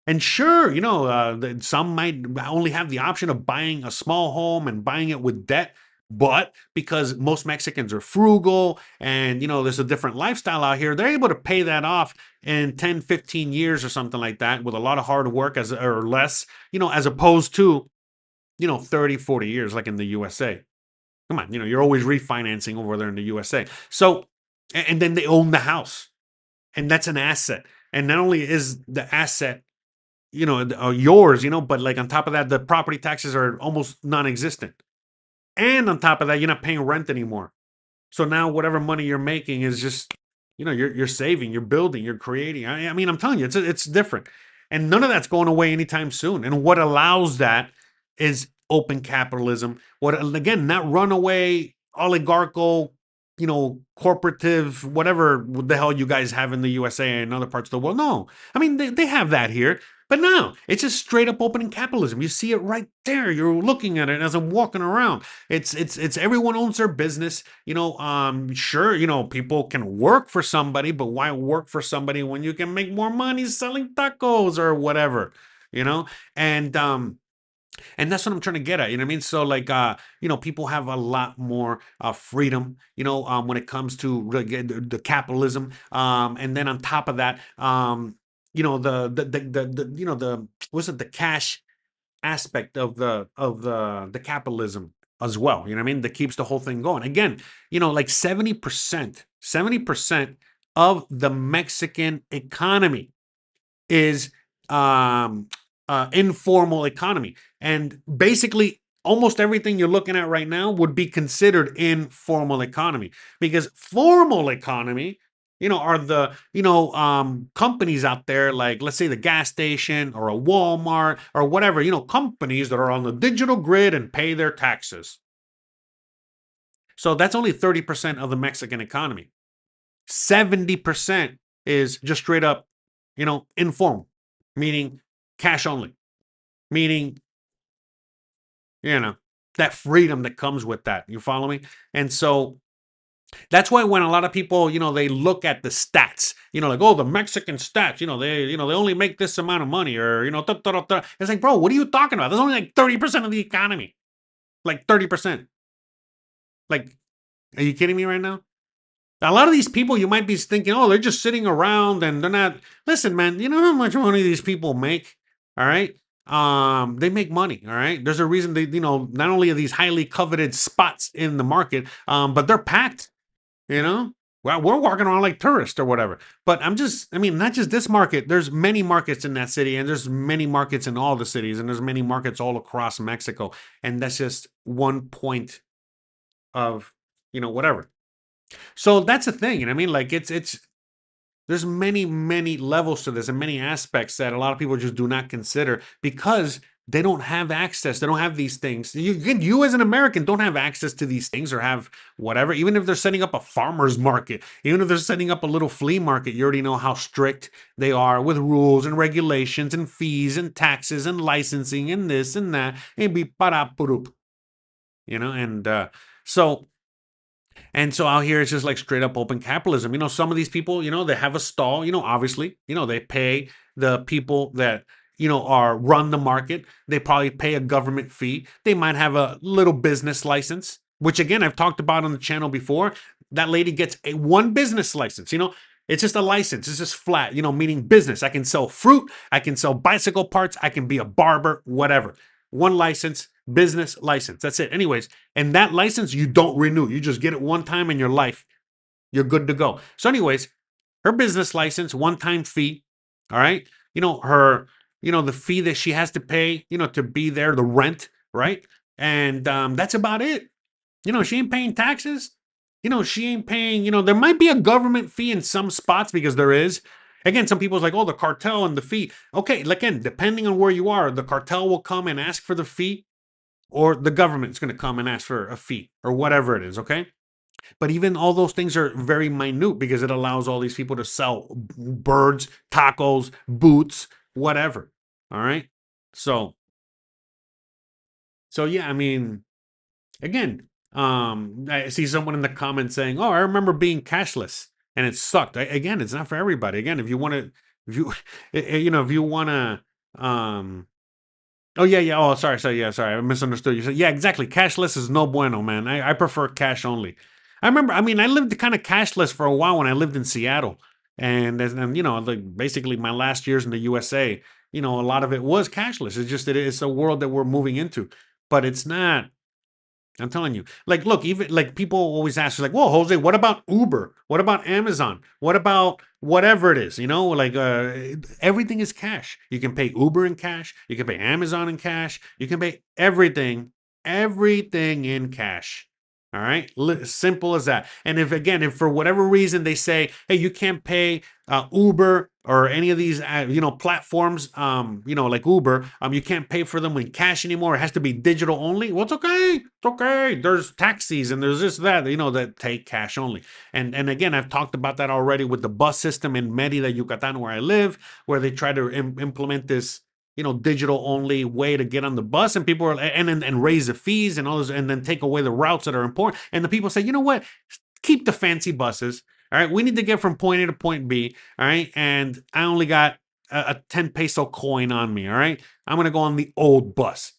And sure, some might only have the option of buying a small home and buying it with debt. But because most Mexicans are frugal and, there's a different lifestyle out here, they're able to pay that off in 10, 15 years or something like that with a lot of hard work or less, as opposed to, 30, 40 years like in the USA. Come on, you're always refinancing over there in the USA. So, and then they own the house and that's an asset. And not only is the asset, yours, but like on top of that, the property taxes are almost non-existent. And on top of that, you're not paying rent anymore. So now whatever money you're making is just, you're saving, you're building, you're creating. I mean, I'm telling you, it's different. And none of that's going away anytime soon. And what allows that is open capitalism. What again, not runaway oligarchical, corporative, whatever the hell you guys have in the USA and other parts of the world. No. I mean, they have that here. But no, it's just straight up opening capitalism. You see it right there. You're looking at it as I'm walking around. It's everyone owns their business. Sure, people can work for somebody, but why work for somebody when you can make more money selling tacos or whatever, you know? And and that's what I'm trying to get at. You know what I mean? So like people have a lot more freedom, when it comes to the capitalism. And then on top of that, the what's it, the cash aspect of the capitalism as well. You know what I mean? That keeps the whole thing going. Again, like 70% of the Mexican economy is informal economy. And basically, almost everything you're looking at right now would be considered informal economy because formal economy, are the, companies out there like, let's say, the gas station or a Walmart or whatever, companies that are on the digital grid and pay their taxes. So that's only 30% of the Mexican economy. 70% is just straight up, informal, meaning cash only, meaning, you know, that freedom that comes with that. You follow me? And so that's why when a lot of people, they look at the stats, like, oh, the Mexican stats, they only make this amount of money or, it's like, bro, what are you talking about? There's only like 30% of the economy, like 30%. Like, are you kidding me right now? A lot of these people, you might be thinking, oh, they're just sitting around and they're not. Listen, man, you know how much money these people make? All right. They make money. All right. There's a reason they, not only are these highly coveted spots in the market, but they're packed, you know? Well, we're walking around like tourists or whatever. But I mean, not just this market. There's many markets in that city, and there's many markets in all the cities, and there's many markets all across Mexico. And that's just one point of, whatever. So that's the thing, you know what I mean? Like it's there's many, many levels to this and many aspects that a lot of people just do not consider because they don't have access. They don't have these things. You as an American don't have access to these things or have whatever. Even if they're setting up a farmer's market, even if they're setting up a little flea market, you already know how strict they are with rules and regulations and fees and taxes and licensing and this and that. And be para purup, and so And so out here, it's just like straight up open capitalism. Some of these people, they have a stall, obviously, they pay the people that, are run the market. They probably pay a government fee. They might have a little business license, which again, I've talked about on the channel before. That lady gets one business license, it's just a license. It's just flat, meaning business. I can sell fruit. I can sell bicycle parts. I can be a barber, whatever. One license, business license. That's it. Anyways, and that license you don't renew. You just get it one time in your life. You're good to go. So, anyways, her business license, one-time fee. All right. Her, the fee that she has to pay, to be there, the rent, right? And that's about it. She ain't paying taxes. She ain't paying, there might be a government fee in some spots because there is. Again, some people's like, oh, the cartel and the fee. Okay, again, depending on where you are, the cartel will come and ask for the fee, or the government's going to come and ask for a fee or whatever it is. Okay. But even all those things are very minute because it allows all these people to sell birds, tacos, boots, whatever. All right. So, yeah, I mean, again, I see someone in the comments saying, "Oh, I remember being cashless and it sucked." Again, it's not for everybody. Again, if you want to, if you, if you want to, oh yeah, yeah. Oh, sorry, sorry, yeah, sorry. I misunderstood. You said, yeah, exactly. Cashless is no bueno, man. I prefer cash only. I remember. I mean, I lived kind of cashless for a while when I lived in Seattle, and like basically my last years in the USA, a lot of it was cashless. It's just it's a world that we're moving into, but it's not. I'm telling you. Like, look, even like people always ask, like, "Well, Jose, what about Uber? What about Amazon? What about whatever it is?" Like everything is cash. You can pay Uber in cash. You can pay Amazon in cash. You can pay everything in cash. All right, simple as that. And if for whatever reason they say, "Hey, you can't pay Uber or any of these platforms, like Uber, you can't pay for them in cash anymore. It has to be digital only." Well, it's okay. It's okay. There's taxis and there's this that that take cash only. And again, I've talked about that already with the bus system in Merida, Yucatan, where I live, where they try to implement this digital only way to get on the bus, and people are and raise the fees and all this, and then take away the routes that are important. And the people say, you know what, keep the fancy buses. All right, we need to get from point A to point B. All right, and I only got a 10 peso coin on me. All right, I'm gonna go on the old bus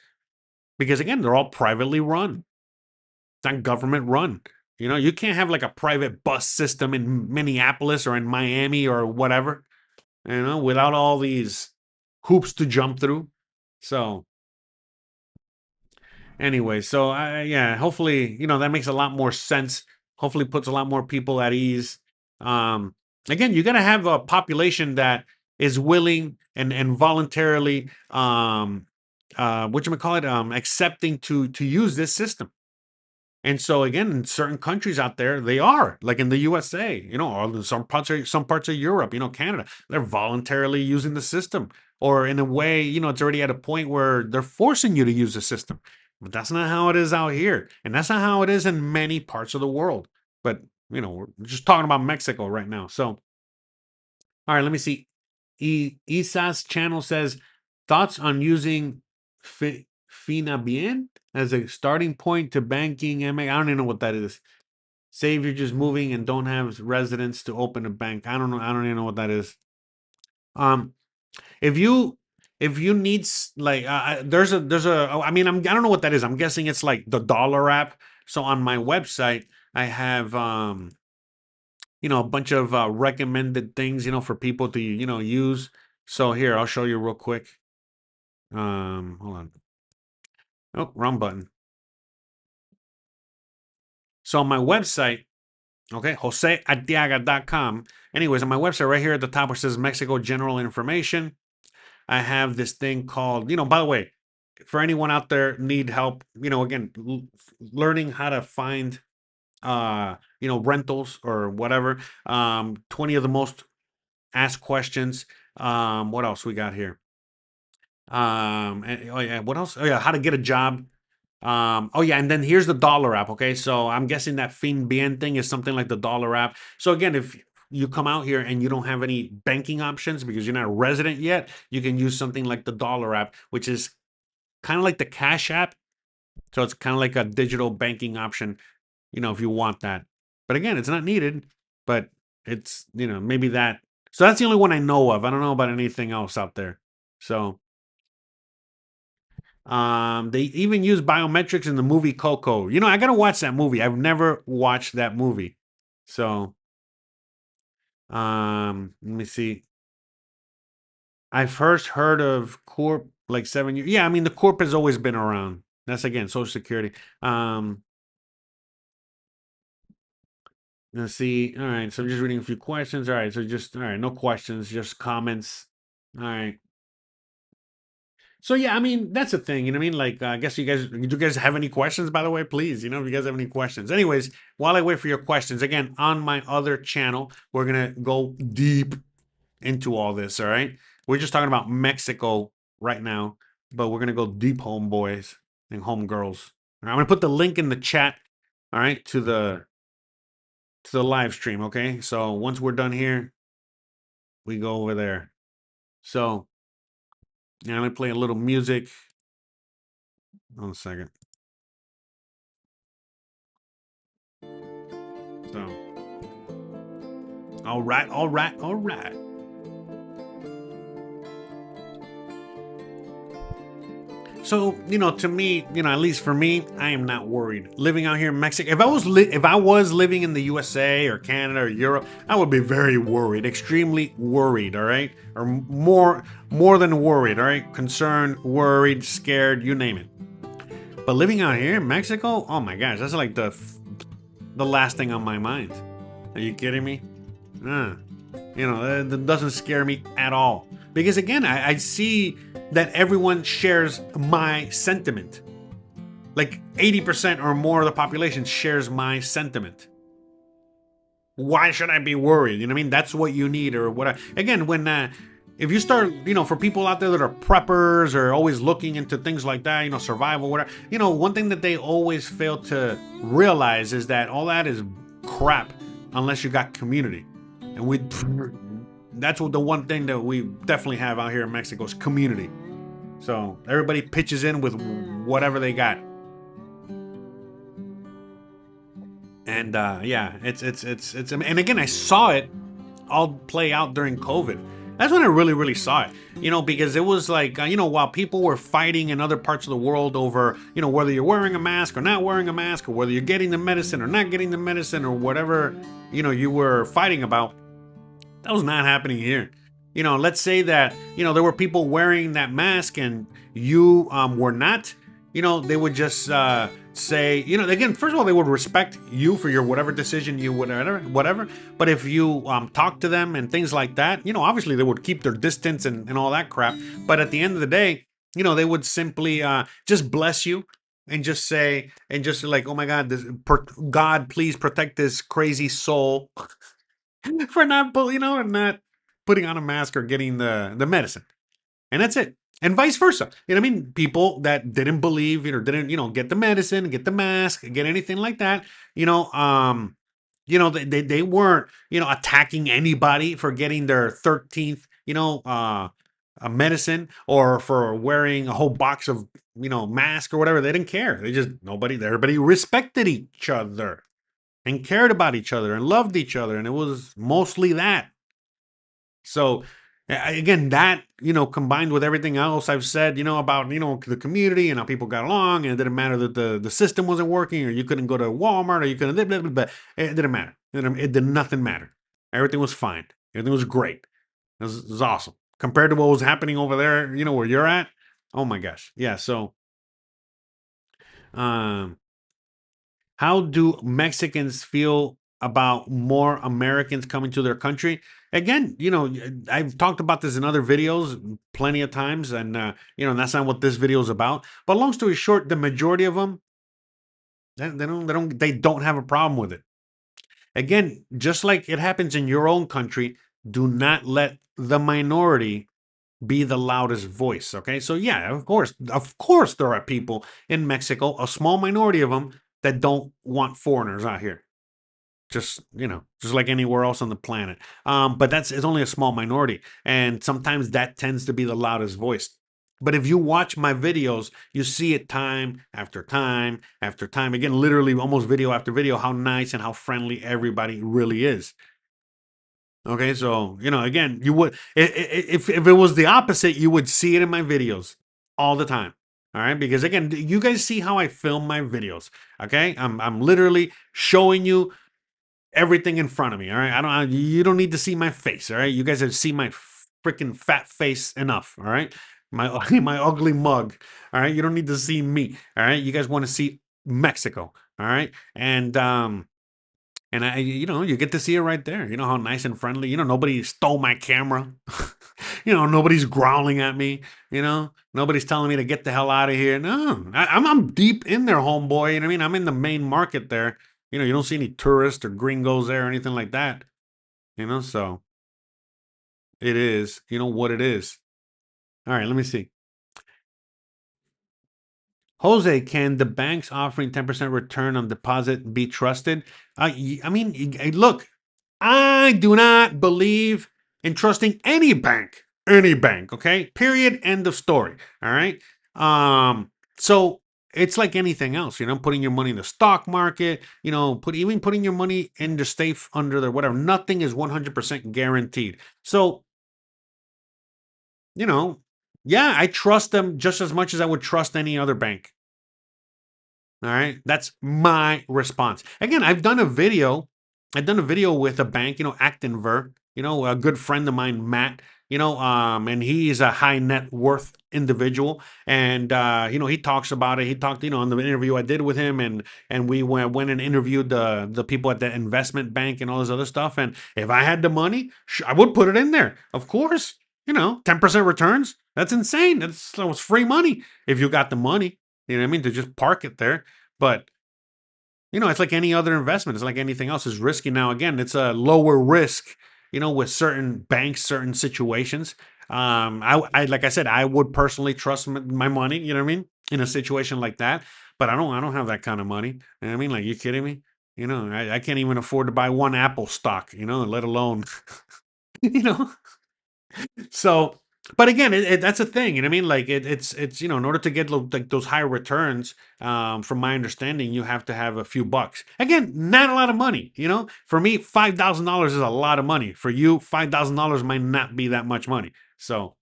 because again, they're all privately run. It's not government run. You can't have like a private bus system in Minneapolis or in Miami or whatever, without all these hoops to jump through. So anyway, so yeah, hopefully, that makes a lot more sense. Hopefully puts a lot more people at ease. Again, you got to have a population that is willing and voluntarily what you call it accepting to use this system. And so again, in certain countries out there, they are like in the USA, or in some parts of Europe, Canada, they're voluntarily using the system, or in a way, it's already at a point where they're forcing you to use the system. But that's not how it is out here, and that's not how it is in many parts of the world. But we're just talking about Mexico right now. So, all right, let me see. Isa's channel says thoughts on using Fina Bien as a starting point to banking. I don't even know what that is. Say if you're just moving and don't have residence to open a bank. I don't know. I don't even know what that is. Um, if you need like there's a I mean I don't know what that is. I'm guessing it's like the dollar app. So on my website I have a bunch of recommended things for people to use. So here I'll show you real quick. Hold on. Oh, wrong button. So on my website, okay, joseartiaga.com. Anyways, on my website right here at the top, where it says Mexico General Information, I have this thing called, by the way, for anyone out there need help, again, learning how to find, rentals or whatever. 20 of the most asked questions. What else we got here? Oh yeah, what else? Oh yeah, how to get a job. Oh yeah, and then here's the dollar app. Okay, so I'm guessing that Fin Bien thing is something like the dollar app. So again, if you come out here and you don't have any banking options because you're not a resident yet, you can use something like the dollar app, which is kind of like the Cash app. So it's kind of like a digital banking option, if you want that. But again, it's not needed, but it's, maybe that. So that's the only one I know of. I don't know about anything else out there. So, they even use biometrics in the movie Coco. I got to watch that movie. I've never watched that movie. So, let me see. I first heard of Corp like 7 years. Yeah, I mean the Corp has always been around. That's again Social Security. Let's see. All right, so I'm just reading a few questions. All right, so just all right, no questions, just comments. All right. So yeah, I mean that's the thing. You know what I mean? Like, I guess do you guys have any questions? By the way, please. If you guys have any questions. Anyways, while I wait for your questions, again on my other channel, we're gonna go deep into all this. All right, we're just talking about Mexico right now, but we're gonna go deep, homeboys and homegirls. All right, I'm gonna put the link in the chat. All right, to the live stream. Okay, so once we're done here, we go over there. So yeah, let me play a little music. Hold on a second. So, all right, all right, all right. So, to me, at least for me, I am not worried living out here in Mexico. If I was living in the USA or Canada or Europe, I would be very worried, extremely worried. All right, or more than worried. All right, concerned, worried, scared, you name it. But living out here in Mexico, oh my gosh, that's like the last thing on my mind. Are you kidding me? That doesn't scare me at all. Because again, I see that everyone shares my sentiment. Like 80% or more of the population shares my sentiment. Why should I be worried? You know what I mean? That's what you need, or what. Again, when if you start, for people out there that are preppers or always looking into things like that, survival, whatever. One thing that they always fail to realize is that all that is crap unless you got community, and that's what the one thing that we definitely have out here in Mexico is community. So everybody pitches in with whatever they got. And yeah, it's and again I saw it all play out during COVID. That's when I really saw it. Because it was like while people were fighting in other parts of the world over whether you're wearing a mask or not wearing a mask, or whether you're getting the medicine or not getting the medicine, or whatever you were fighting about, that was not happening here. Let's say that there were people wearing that mask and you were not. They would just say, again, first of all, they would respect you for your whatever decision you would, whatever. But if you talk to them and things like that, obviously they would keep their distance and all that crap. But at the end of the day, they would simply just bless you and just say, and just like, oh my God, God, please protect this crazy soul for not, and not putting on a mask or getting the medicine, and that's it. And vice versa. I mean? People that didn't believe, didn't, get the medicine, get the mask, get anything like that, they weren't, attacking anybody for getting their 13th, a medicine, or for wearing a whole box of, mask or whatever. They didn't care. Everybody respected each other and cared about each other and loved each other. And it was mostly that. So again, that, combined with everything else I've said, about, the community and how people got along, and it didn't matter that the system wasn't working, or you couldn't go to Walmart, or you couldn't, blah, blah, blah, blah. It didn't matter. It did nothing matter. Everything was fine. Everything was great. It was awesome. Compared to what was happening over there, where you're at. Oh my gosh. Yeah. So, um, how do Mexicans feel about more Americans coming to their country? Again, I've talked about this in other videos plenty of times, and that's not what this video is about. But long story short, the majority of them, they don't have a problem with it. Again, just like it happens in your own country, do not let the minority be the loudest voice. Okay, so yeah, of course, there are people in Mexico, a small minority of them, that don't want foreigners out here. Just like anywhere else on the planet. But it's only a small minority, and sometimes that tends to be the loudest voice. But if you watch my videos, you see it time after time after time again, literally almost video after video, how nice and how friendly everybody really is. Okay, so again, you would if it was the opposite, you would see it in my videos all the time. All right, because again, you guys see how I film my videos. Okay, I'm literally showing you everything in front of me. All right, you don't need to see my face. All right, you guys have seen my freaking fat face enough. All right, my my ugly mug. All right, you don't need to see me. All right, you guys want to see Mexico. All right, and you get to see it right there. You know how nice and friendly. Nobody stole my camera. Nobody's growling at me. Nobody's telling me to get the hell out of here. No, I'm deep in there, homeboy. You know what I mean? I'm in the main market there. You don't see any tourists or gringos there or anything like that. So it is. You know what it is. All right, let me see. Jose, can the banks offering 10% return on deposit be trusted? I mean, look, I do not believe in trusting any bank. Any bank, okay? Period. End of story. All right. So it's like anything else, putting your money in the stock market, even putting your money in the safe under the whatever. Nothing is 100% guaranteed. So, yeah, I trust them just as much as I would trust any other bank. All right. That's my response. Again, I've done a video. I've done a video with a bank, Actinver, a good friend of mine, Matt, and he's a high net worth individual. And, he talks about it. He talked, in the interview I did with him and we went and interviewed the people at the investment bank and all this other stuff. And if I had the money, I would put it in there. Of course, 10% returns. That's insane. That was free money if you got the money. You know what I mean? To just park it there. But, it's like any other investment. It's like anything else. It's risky. Now, again, it's a lower risk, with certain banks, certain situations. Like I said, I would personally trust my money, you know what I mean? In a situation like that. But I don't have that kind of money. You know what I mean? Like, you kidding me? I can't even afford to buy one Apple stock, let alone, you know? So, but again, that's a thing. You know what I mean? Like it's in order to get like those high returns, from my understanding, you have to have a few bucks. Again, not a lot of money. For me, $5,000 is a lot of money. For you, $5,000 might not be that much money. So,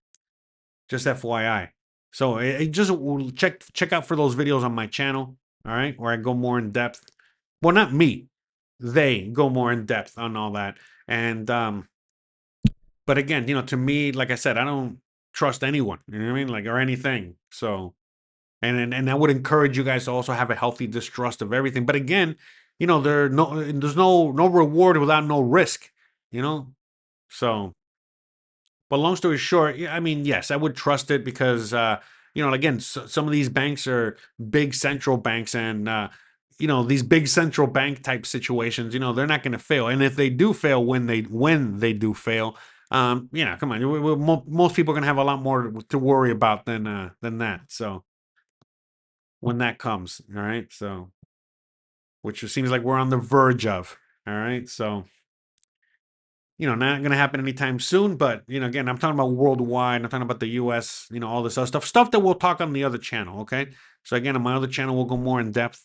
just FYI. So, just check out for those videos on my channel. All right, where I go more in depth. Well, not me. They go more in depth on all that, and but again, to me, like I said, I don't trust anyone. You know what I mean? Like, or anything. So, and I would encourage you guys to also have a healthy distrust of everything. But again, there's no reward without no risk. You know. So, but long story short, yeah, I mean, yes, I would trust it because again, some of these banks are big central banks, and these big central bank type situations, they're not going to fail. And if they do fail, when they do fail, yeah, come on, most people are going to have a lot more to worry about than that. So when that comes, all right, so which it seems like we're on the verge of, all right, so not going to happen anytime soon. But again, I'm talking about worldwide. I'm talking about the U.S. All this other stuff that we'll talk on the other channel. Okay, so again, on my other channel, we'll go more in depth.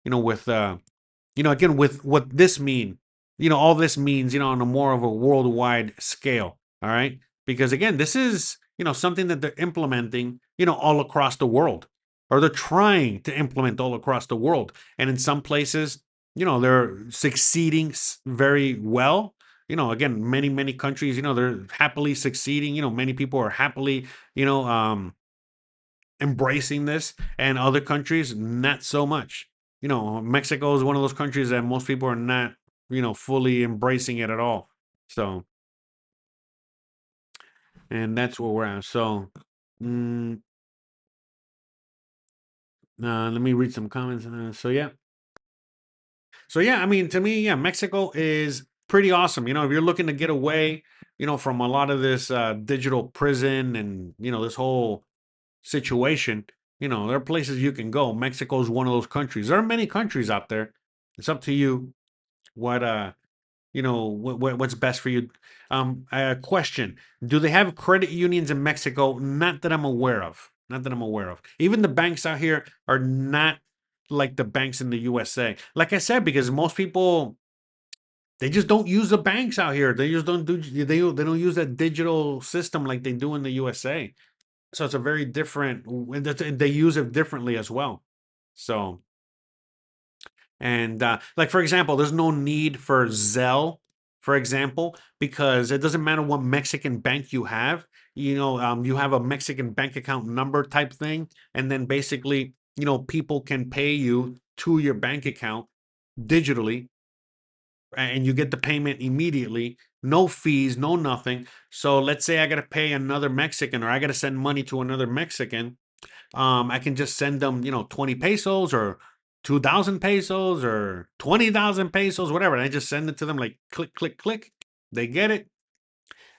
With again, with what this mean. All this means, on a more of a worldwide scale. All right, because again, this is something that they're implementing, all across the world, or they're trying to implement all across the world, and in some places, they're succeeding very well. Again, many countries, they're happily succeeding. Many people are happily, embracing this, and other countries not so much. Mexico is one of those countries that most people are not, fully embracing it at all. So, and that's where we're at. So, mm, let me read some comments. So yeah, I mean, to me, yeah, Mexico is pretty awesome. If you're looking to get away, from a lot of this digital prison and this whole situation, there are places you can go. Mexico is one of those countries. There are many countries out there. It's up to you what what's best for you. Question: do they have credit unions in Mexico? Not that I'm aware of. Not that I'm aware of. Even the banks out here are not like the banks in the USA. Like I said, because most people, they just don't use the banks out here. They just don't do they don't use that digital system like they do in the USA. So it's a very different. They use it differently as well. So, and like for example, there's no need for Zelle, for example, because it doesn't matter what Mexican bank you have. You have a Mexican bank account number type thing, and then basically, people can pay you to your bank account digitally, and you get the payment immediately, no fees, no nothing. So let's say I got to pay another Mexican, or I got to send money to another Mexican. I can just send them, 20 pesos or 2,000 pesos or 20,000 pesos, whatever. And I just send it to them like click, click, click. They get it.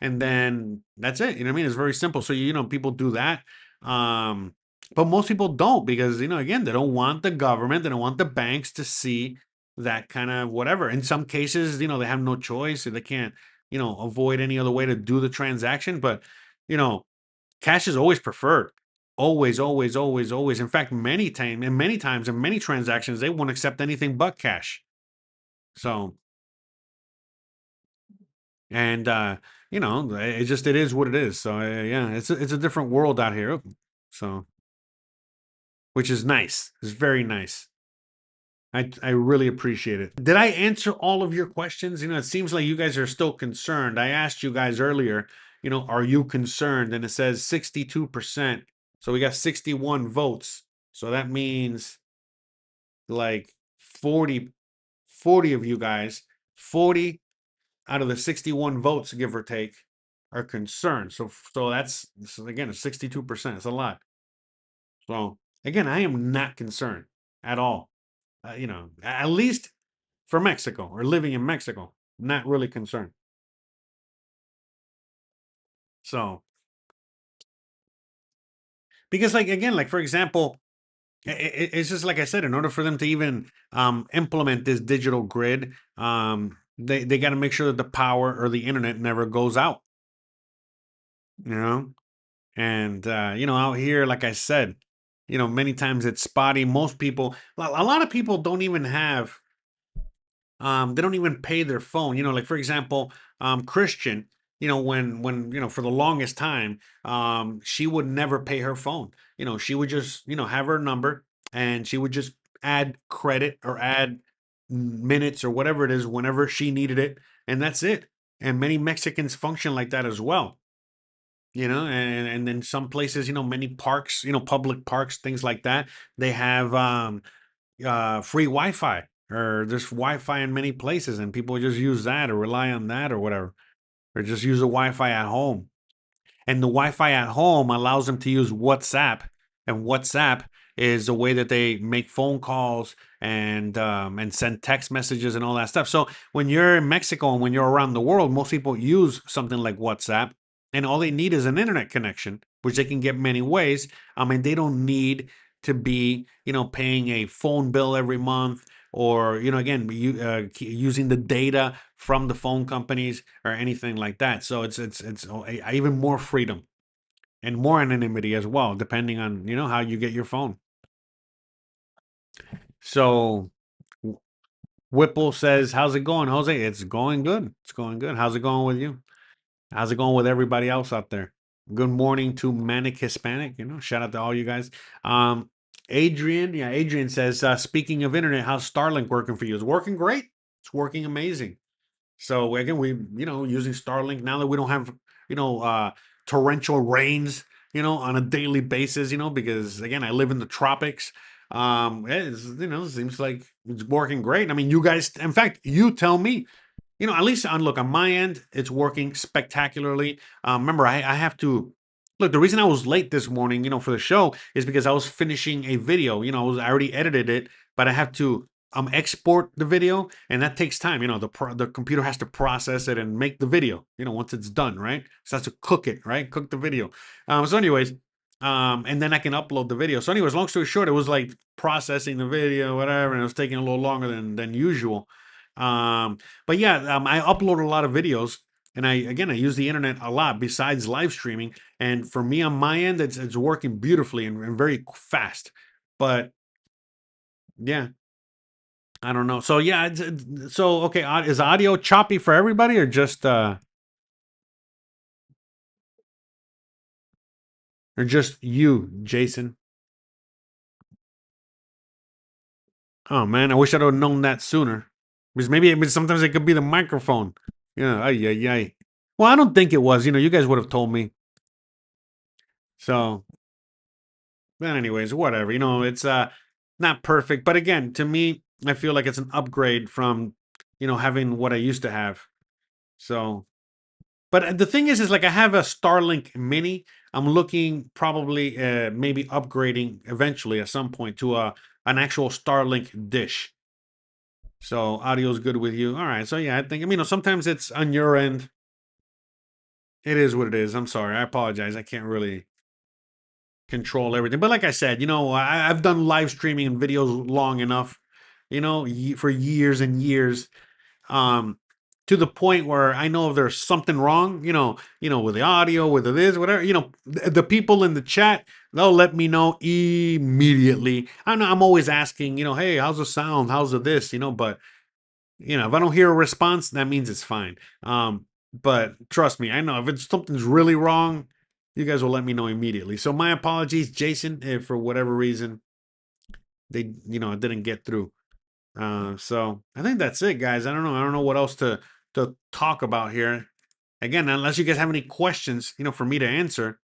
And then that's it. You know what I mean? It's very simple. So, people do that. Um, but most people don't because, again, they don't want the government, they don't want the banks to see that kind of whatever. In some cases, they have no choice. They can't, avoid any other way to do the transaction. But, you know, cash is always preferred. Always, always, always, always. In fact, many times in many transactions, they won't accept anything but cash. So, and it is what it is. So yeah, it's a different world out here. So, which is nice. It's very nice. I really appreciate it. Did I answer all of your questions? It seems like you guys are still concerned. I asked you guys earlier, are you concerned? And it says 62%. So we got 61 votes. So that means like 40 of you guys, 40 out of the 61 votes, give or take, are concerned. So that's again 62%. It's a lot. So again, I am not concerned at all. At least for Mexico or living in Mexico, not really concerned. So because like again, like for example, it's just like I said, in order for them to even implement this digital grid, they got to make sure that the power or the internet never goes out. You know, and out here, like I said, many times it's spotty. Most people, a lot of people don't even have they don't even pay their phone. Like for example, Christian, when for the longest time, she would never pay her phone. She would just have her number, and she would just add credit or add minutes or whatever it is whenever she needed it, and that's it. And many Mexicans function like that as well. And then some places, many parks, public parks, things like that, they have free Wi-Fi, or there's Wi-Fi in many places, and people just use that or rely on that or whatever, or just use the Wi-Fi at home. And the Wi-Fi at home allows them to use WhatsApp, and WhatsApp is the way that they make phone calls and send text messages and all that stuff. So when you're in Mexico and when you're around the world, most people use something like WhatsApp, and all they need is an internet connection, which they can get many ways. They don't need to be, paying a phone bill every month, or again, using the data from the phone companies or anything like that. So it's even more freedom and more anonymity as well, depending on how you get your phone. So Whipple says, "How's it going, Jose?" It's going good. It's going good. How's it going with you? How's it going with everybody else out there? Good morning to Manic Hispanic. Shout out to all you guys. Adrian, yeah, Adrian says, speaking of internet, how's Starlink working for you? It's working great. It's working amazing. So again, we using Starlink now that we don't have torrential rains on a daily basis, because again, I live in the tropics. Seems like it's working great. I mean, you guys, in fact, you tell me, at least on my end, it's working spectacularly. Remember, I have to look. The reason I was late this morning, for the show, is because I was finishing a video. I already edited it, but I have to export the video, and that takes time. The computer has to process it and make the video. Once it's done, right? So it has to cook it, right? Cook the video. So, anyways. And then I can upload the video. So, anyways, long story short, it was like processing the video, whatever, and it was taking a little longer than usual. But yeah, I upload a lot of videos, and I use the internet a lot besides live streaming. And for me on my end, it's working beautifully and very fast. But yeah, I don't know. So yeah, so okay, is audio choppy for everybody or just you, Jason? Oh man, I wish I'd have known that sooner. Because maybe sometimes it could be the microphone. Yeah, ay, ay, ay. Well, I don't think it was. You guys would have told me. So, but anyways, whatever. It's not perfect, but again, to me, I feel like it's an upgrade from having what I used to have. So, but the thing is like I have a Starlink Mini. I'm looking probably maybe upgrading eventually at some point to an actual Starlink dish. So audio is good with you. All right. So yeah, I think sometimes it's on your end. It is what it is. I'm sorry. I apologize. I can't really control everything. But like I said, I've done live streaming and videos long enough, for years and years, um, to the point where I know if there's something wrong, with the audio, with this, whatever, the people in the chat, they'll let me know immediately. I know I'm always asking, hey, how's the sound? How's the this? But if I don't hear a response, that means it's fine. But trust me, I know if it's something's really wrong, you guys will let me know immediately. So my apologies, Jason, if for whatever reason it didn't get through. So I think that's it, guys. I don't know. I don't know what else to talk about here. Again, unless you guys have any questions, for me to answer,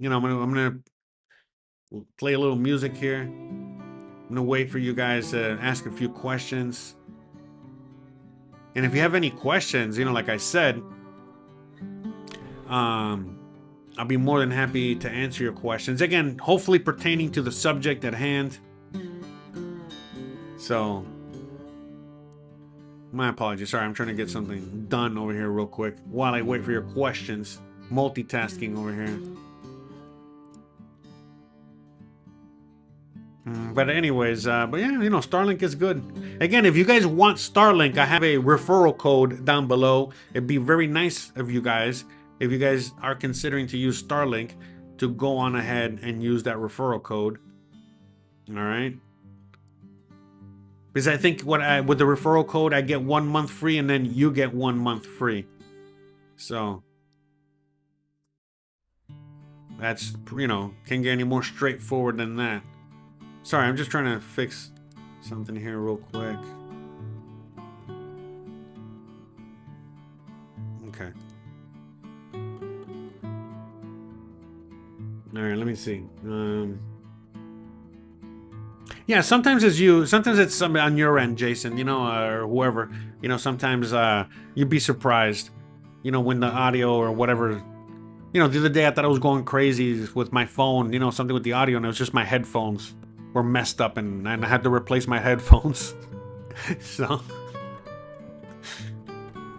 I'm gonna play a little music here. I'm gonna wait for you guys to ask a few questions. And if you have any questions, like I said, um, I'll be more than happy to answer your questions. Again, hopefully pertaining to the subject at hand. So, my apologies. Sorry, I'm trying to get something done over here real quick while I wait for your questions. Multitasking over here. But anyways, but yeah, Starlink is good. Again, if you guys want Starlink, I have a referral code down below. It'd be very nice of you guys, if you guys are considering to use Starlink, to go on ahead and use that referral code. All right. Because I think with the referral code, I get 1 month free, and then you get 1 month free. So that's can't get any more straightforward than that. Sorry, I'm just trying to fix something here real quick. Okay. All right, let me see. Yeah, sometimes it's something on your end, Jason, or whoever. Sometimes you'd be surprised, when the audio or whatever. The other day I thought I was going crazy with my phone, something with the audio, and it was just my headphones were messed up, and I had to replace my headphones. So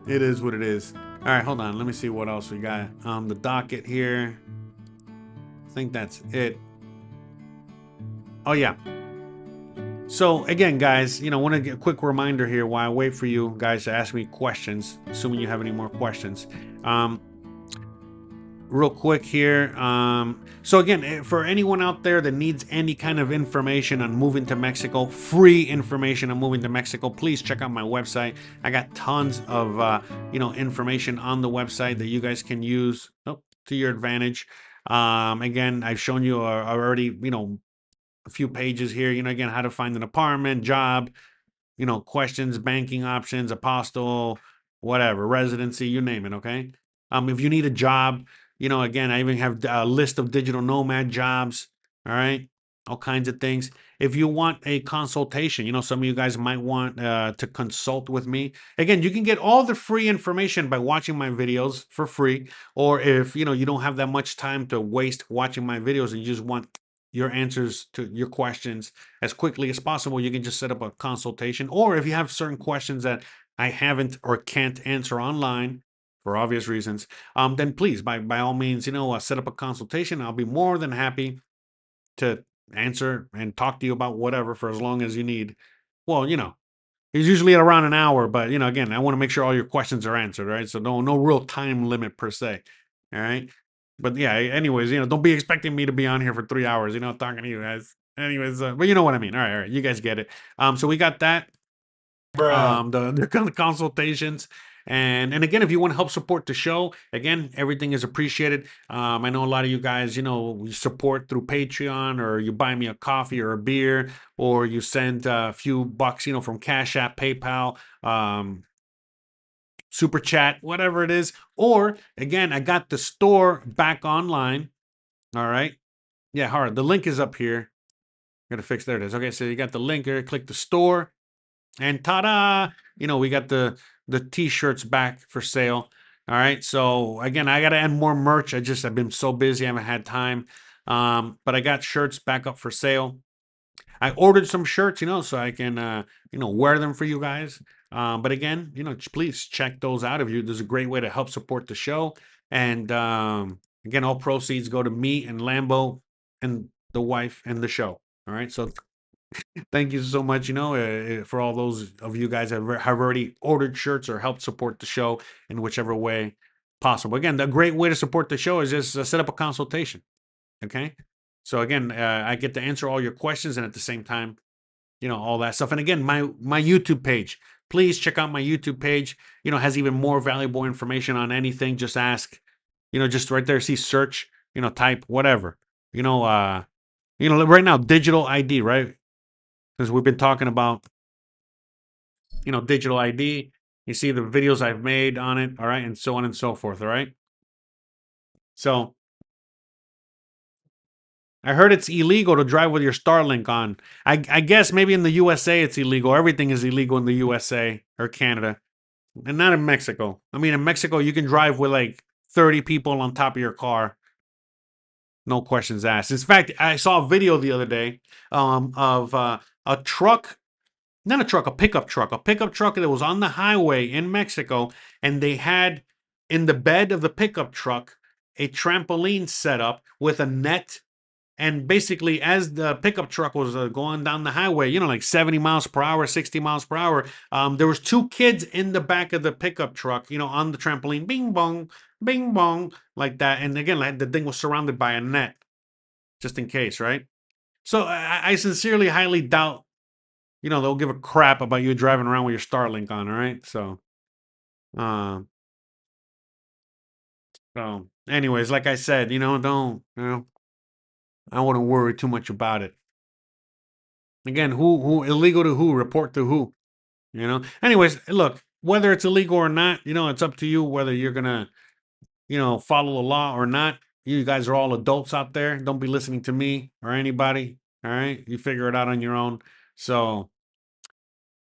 it is what it is. All right, hold on. Let me see what else we got on the docket here. I think that's it. Oh yeah. So again, guys, want to get a quick reminder here while I wait for you guys to ask me questions, assuming you have any more questions. Real quick here. So again, for anyone out there that needs any kind of information on moving to Mexico, free information on moving to Mexico, please check out my website. I got tons of information on the website that you guys can use to your advantage. Again, I've shown you already, a few pages here. Again, how to find an apartment, job, questions, banking options, apostle, whatever, residency, you name it. Okay. If you need a job, again, I even have a list of digital nomad jobs. All right. All kinds of things. If you want a consultation, some of you guys might want to consult with me. Again, you can get all the free information by watching my videos for free. Or if, you don't have that much time to waste watching my videos and you just want your answers to your questions as quickly as possible, you can just set up a consultation. Or if you have certain questions that I haven't or can't answer online for obvious reasons, then please, by all means, set up a consultation. I'll be more than happy to answer and talk to you about whatever for as long as you need. Well, He's usually at around an hour, but again, I want to make sure all your questions are answered, right? So no real time limit per se. All right. But yeah, anyways, don't be expecting me to be on here for 3 hours, talking to you guys. Anyways, but you know what I mean. All right, you guys get it. So we got that. The consultations. And again, if you want to help support the show, again, everything is appreciated. I know a lot of you guys, you support through Patreon, or you buy me a coffee or a beer, or you send a few bucks, from Cash App, PayPal, Super Chat, whatever it is. Or again, I got the store back online. All right. Yeah, hard. The link is up here. Gotta fix. There it is. Okay, so you got the link here. Click the store. And ta-da! We got the t-shirts back for sale. All right. So again, I gotta add more merch. I've been so busy, I haven't had time. But I got shirts back up for sale. I ordered some shirts, so I can wear them for you guys. But again, please check those out. There's a great way to help support the show. And again, all proceeds go to me and Lambo and the wife and the show. All right. So thank you so much, for all those of you guys that have already ordered shirts or helped support the show in whichever way possible. Again, the great way to support the show is just set up a consultation. Okay. So again, I get to answer all your questions, and at the same time, all that stuff. And again, my YouTube page, please check out my YouTube page. Has even more valuable information on anything. Just ask, just right there, see search, type whatever. Right now, digital ID, right? Because we've been talking about, digital ID. You see the videos I've made on it, all right, and so on and so forth, all right? So I heard it's illegal to drive with your Starlink on. I guess maybe in the USA it's illegal. Everything is illegal in the USA or Canada, and not in Mexico. I mean, in Mexico, you can drive with like 30 people on top of your car. No questions asked. In fact, I saw a video the other day of a truck, not a truck, a pickup truck that was on the highway in Mexico, and they had in the bed of the pickup truck a trampoline set up with a net. And basically, as the pickup truck was going down the highway, like 70 miles per hour, 60 miles per hour, there was two kids in the back of the pickup truck, on the trampoline, bing bong, like that. And again, like, the thing was surrounded by a net, just in case, right? So I sincerely, highly doubt, they'll give a crap about you driving around with your Starlink on, all right? Uh, so, anyways, like I said, don't, I wouldn't worry too much about it. Again, who illegal to who, report to who, Anyways, look, whether it's illegal or not, it's up to you whether you're gonna, follow the law or not. You guys are all adults out there. Don't be listening to me or anybody. All right, you figure it out on your own. So,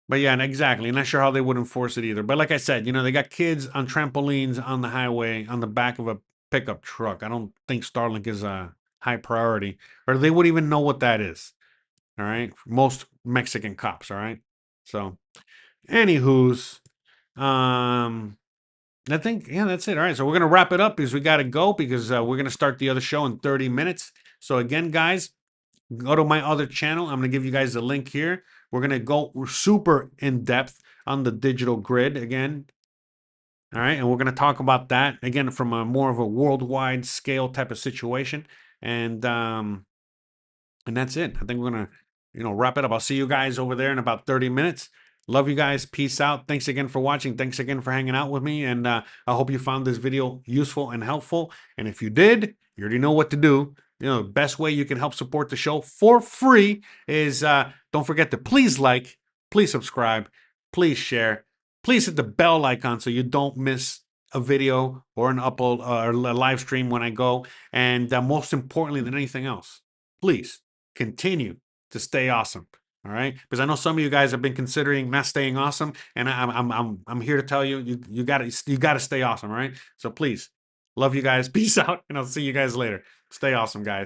but yeah, exactly. Not sure how they would enforce it either. But like I said, they got kids on trampolines on the highway on the back of a pickup truck. I don't think Starlink is a high priority, or they would even know what that is. All right, most Mexican cops. All right, so anywho's, I think, yeah, that's it. All right, so we're gonna wrap it up because we got to go, because we're gonna start the other show in 30 minutes. So again, guys, go to my other channel. I'm gonna give you guys the link here. We're gonna go super in depth on the digital grid again. All right, and we're gonna talk about that again from a more of a worldwide scale type of situation. And that's it. I think we're gonna, wrap it up. I'll see you guys over there in about 30 minutes. Love you guys. Peace out. Thanks again for watching. Thanks again for hanging out with me. And I hope you found this video useful and helpful. And if you did, you already know what to do. The best way you can help support the show for free is don't forget to please like, please subscribe, please share, please hit the bell icon so you don't miss a video or an upload or a live stream when I go. And most importantly than anything else, please continue to stay awesome. All right, because I know some of you guys have been considering not staying awesome, and I'm here to tell you, you gotta stay awesome. All right, so please, love you guys. Peace out, and I'll see you guys later. Stay awesome, guys.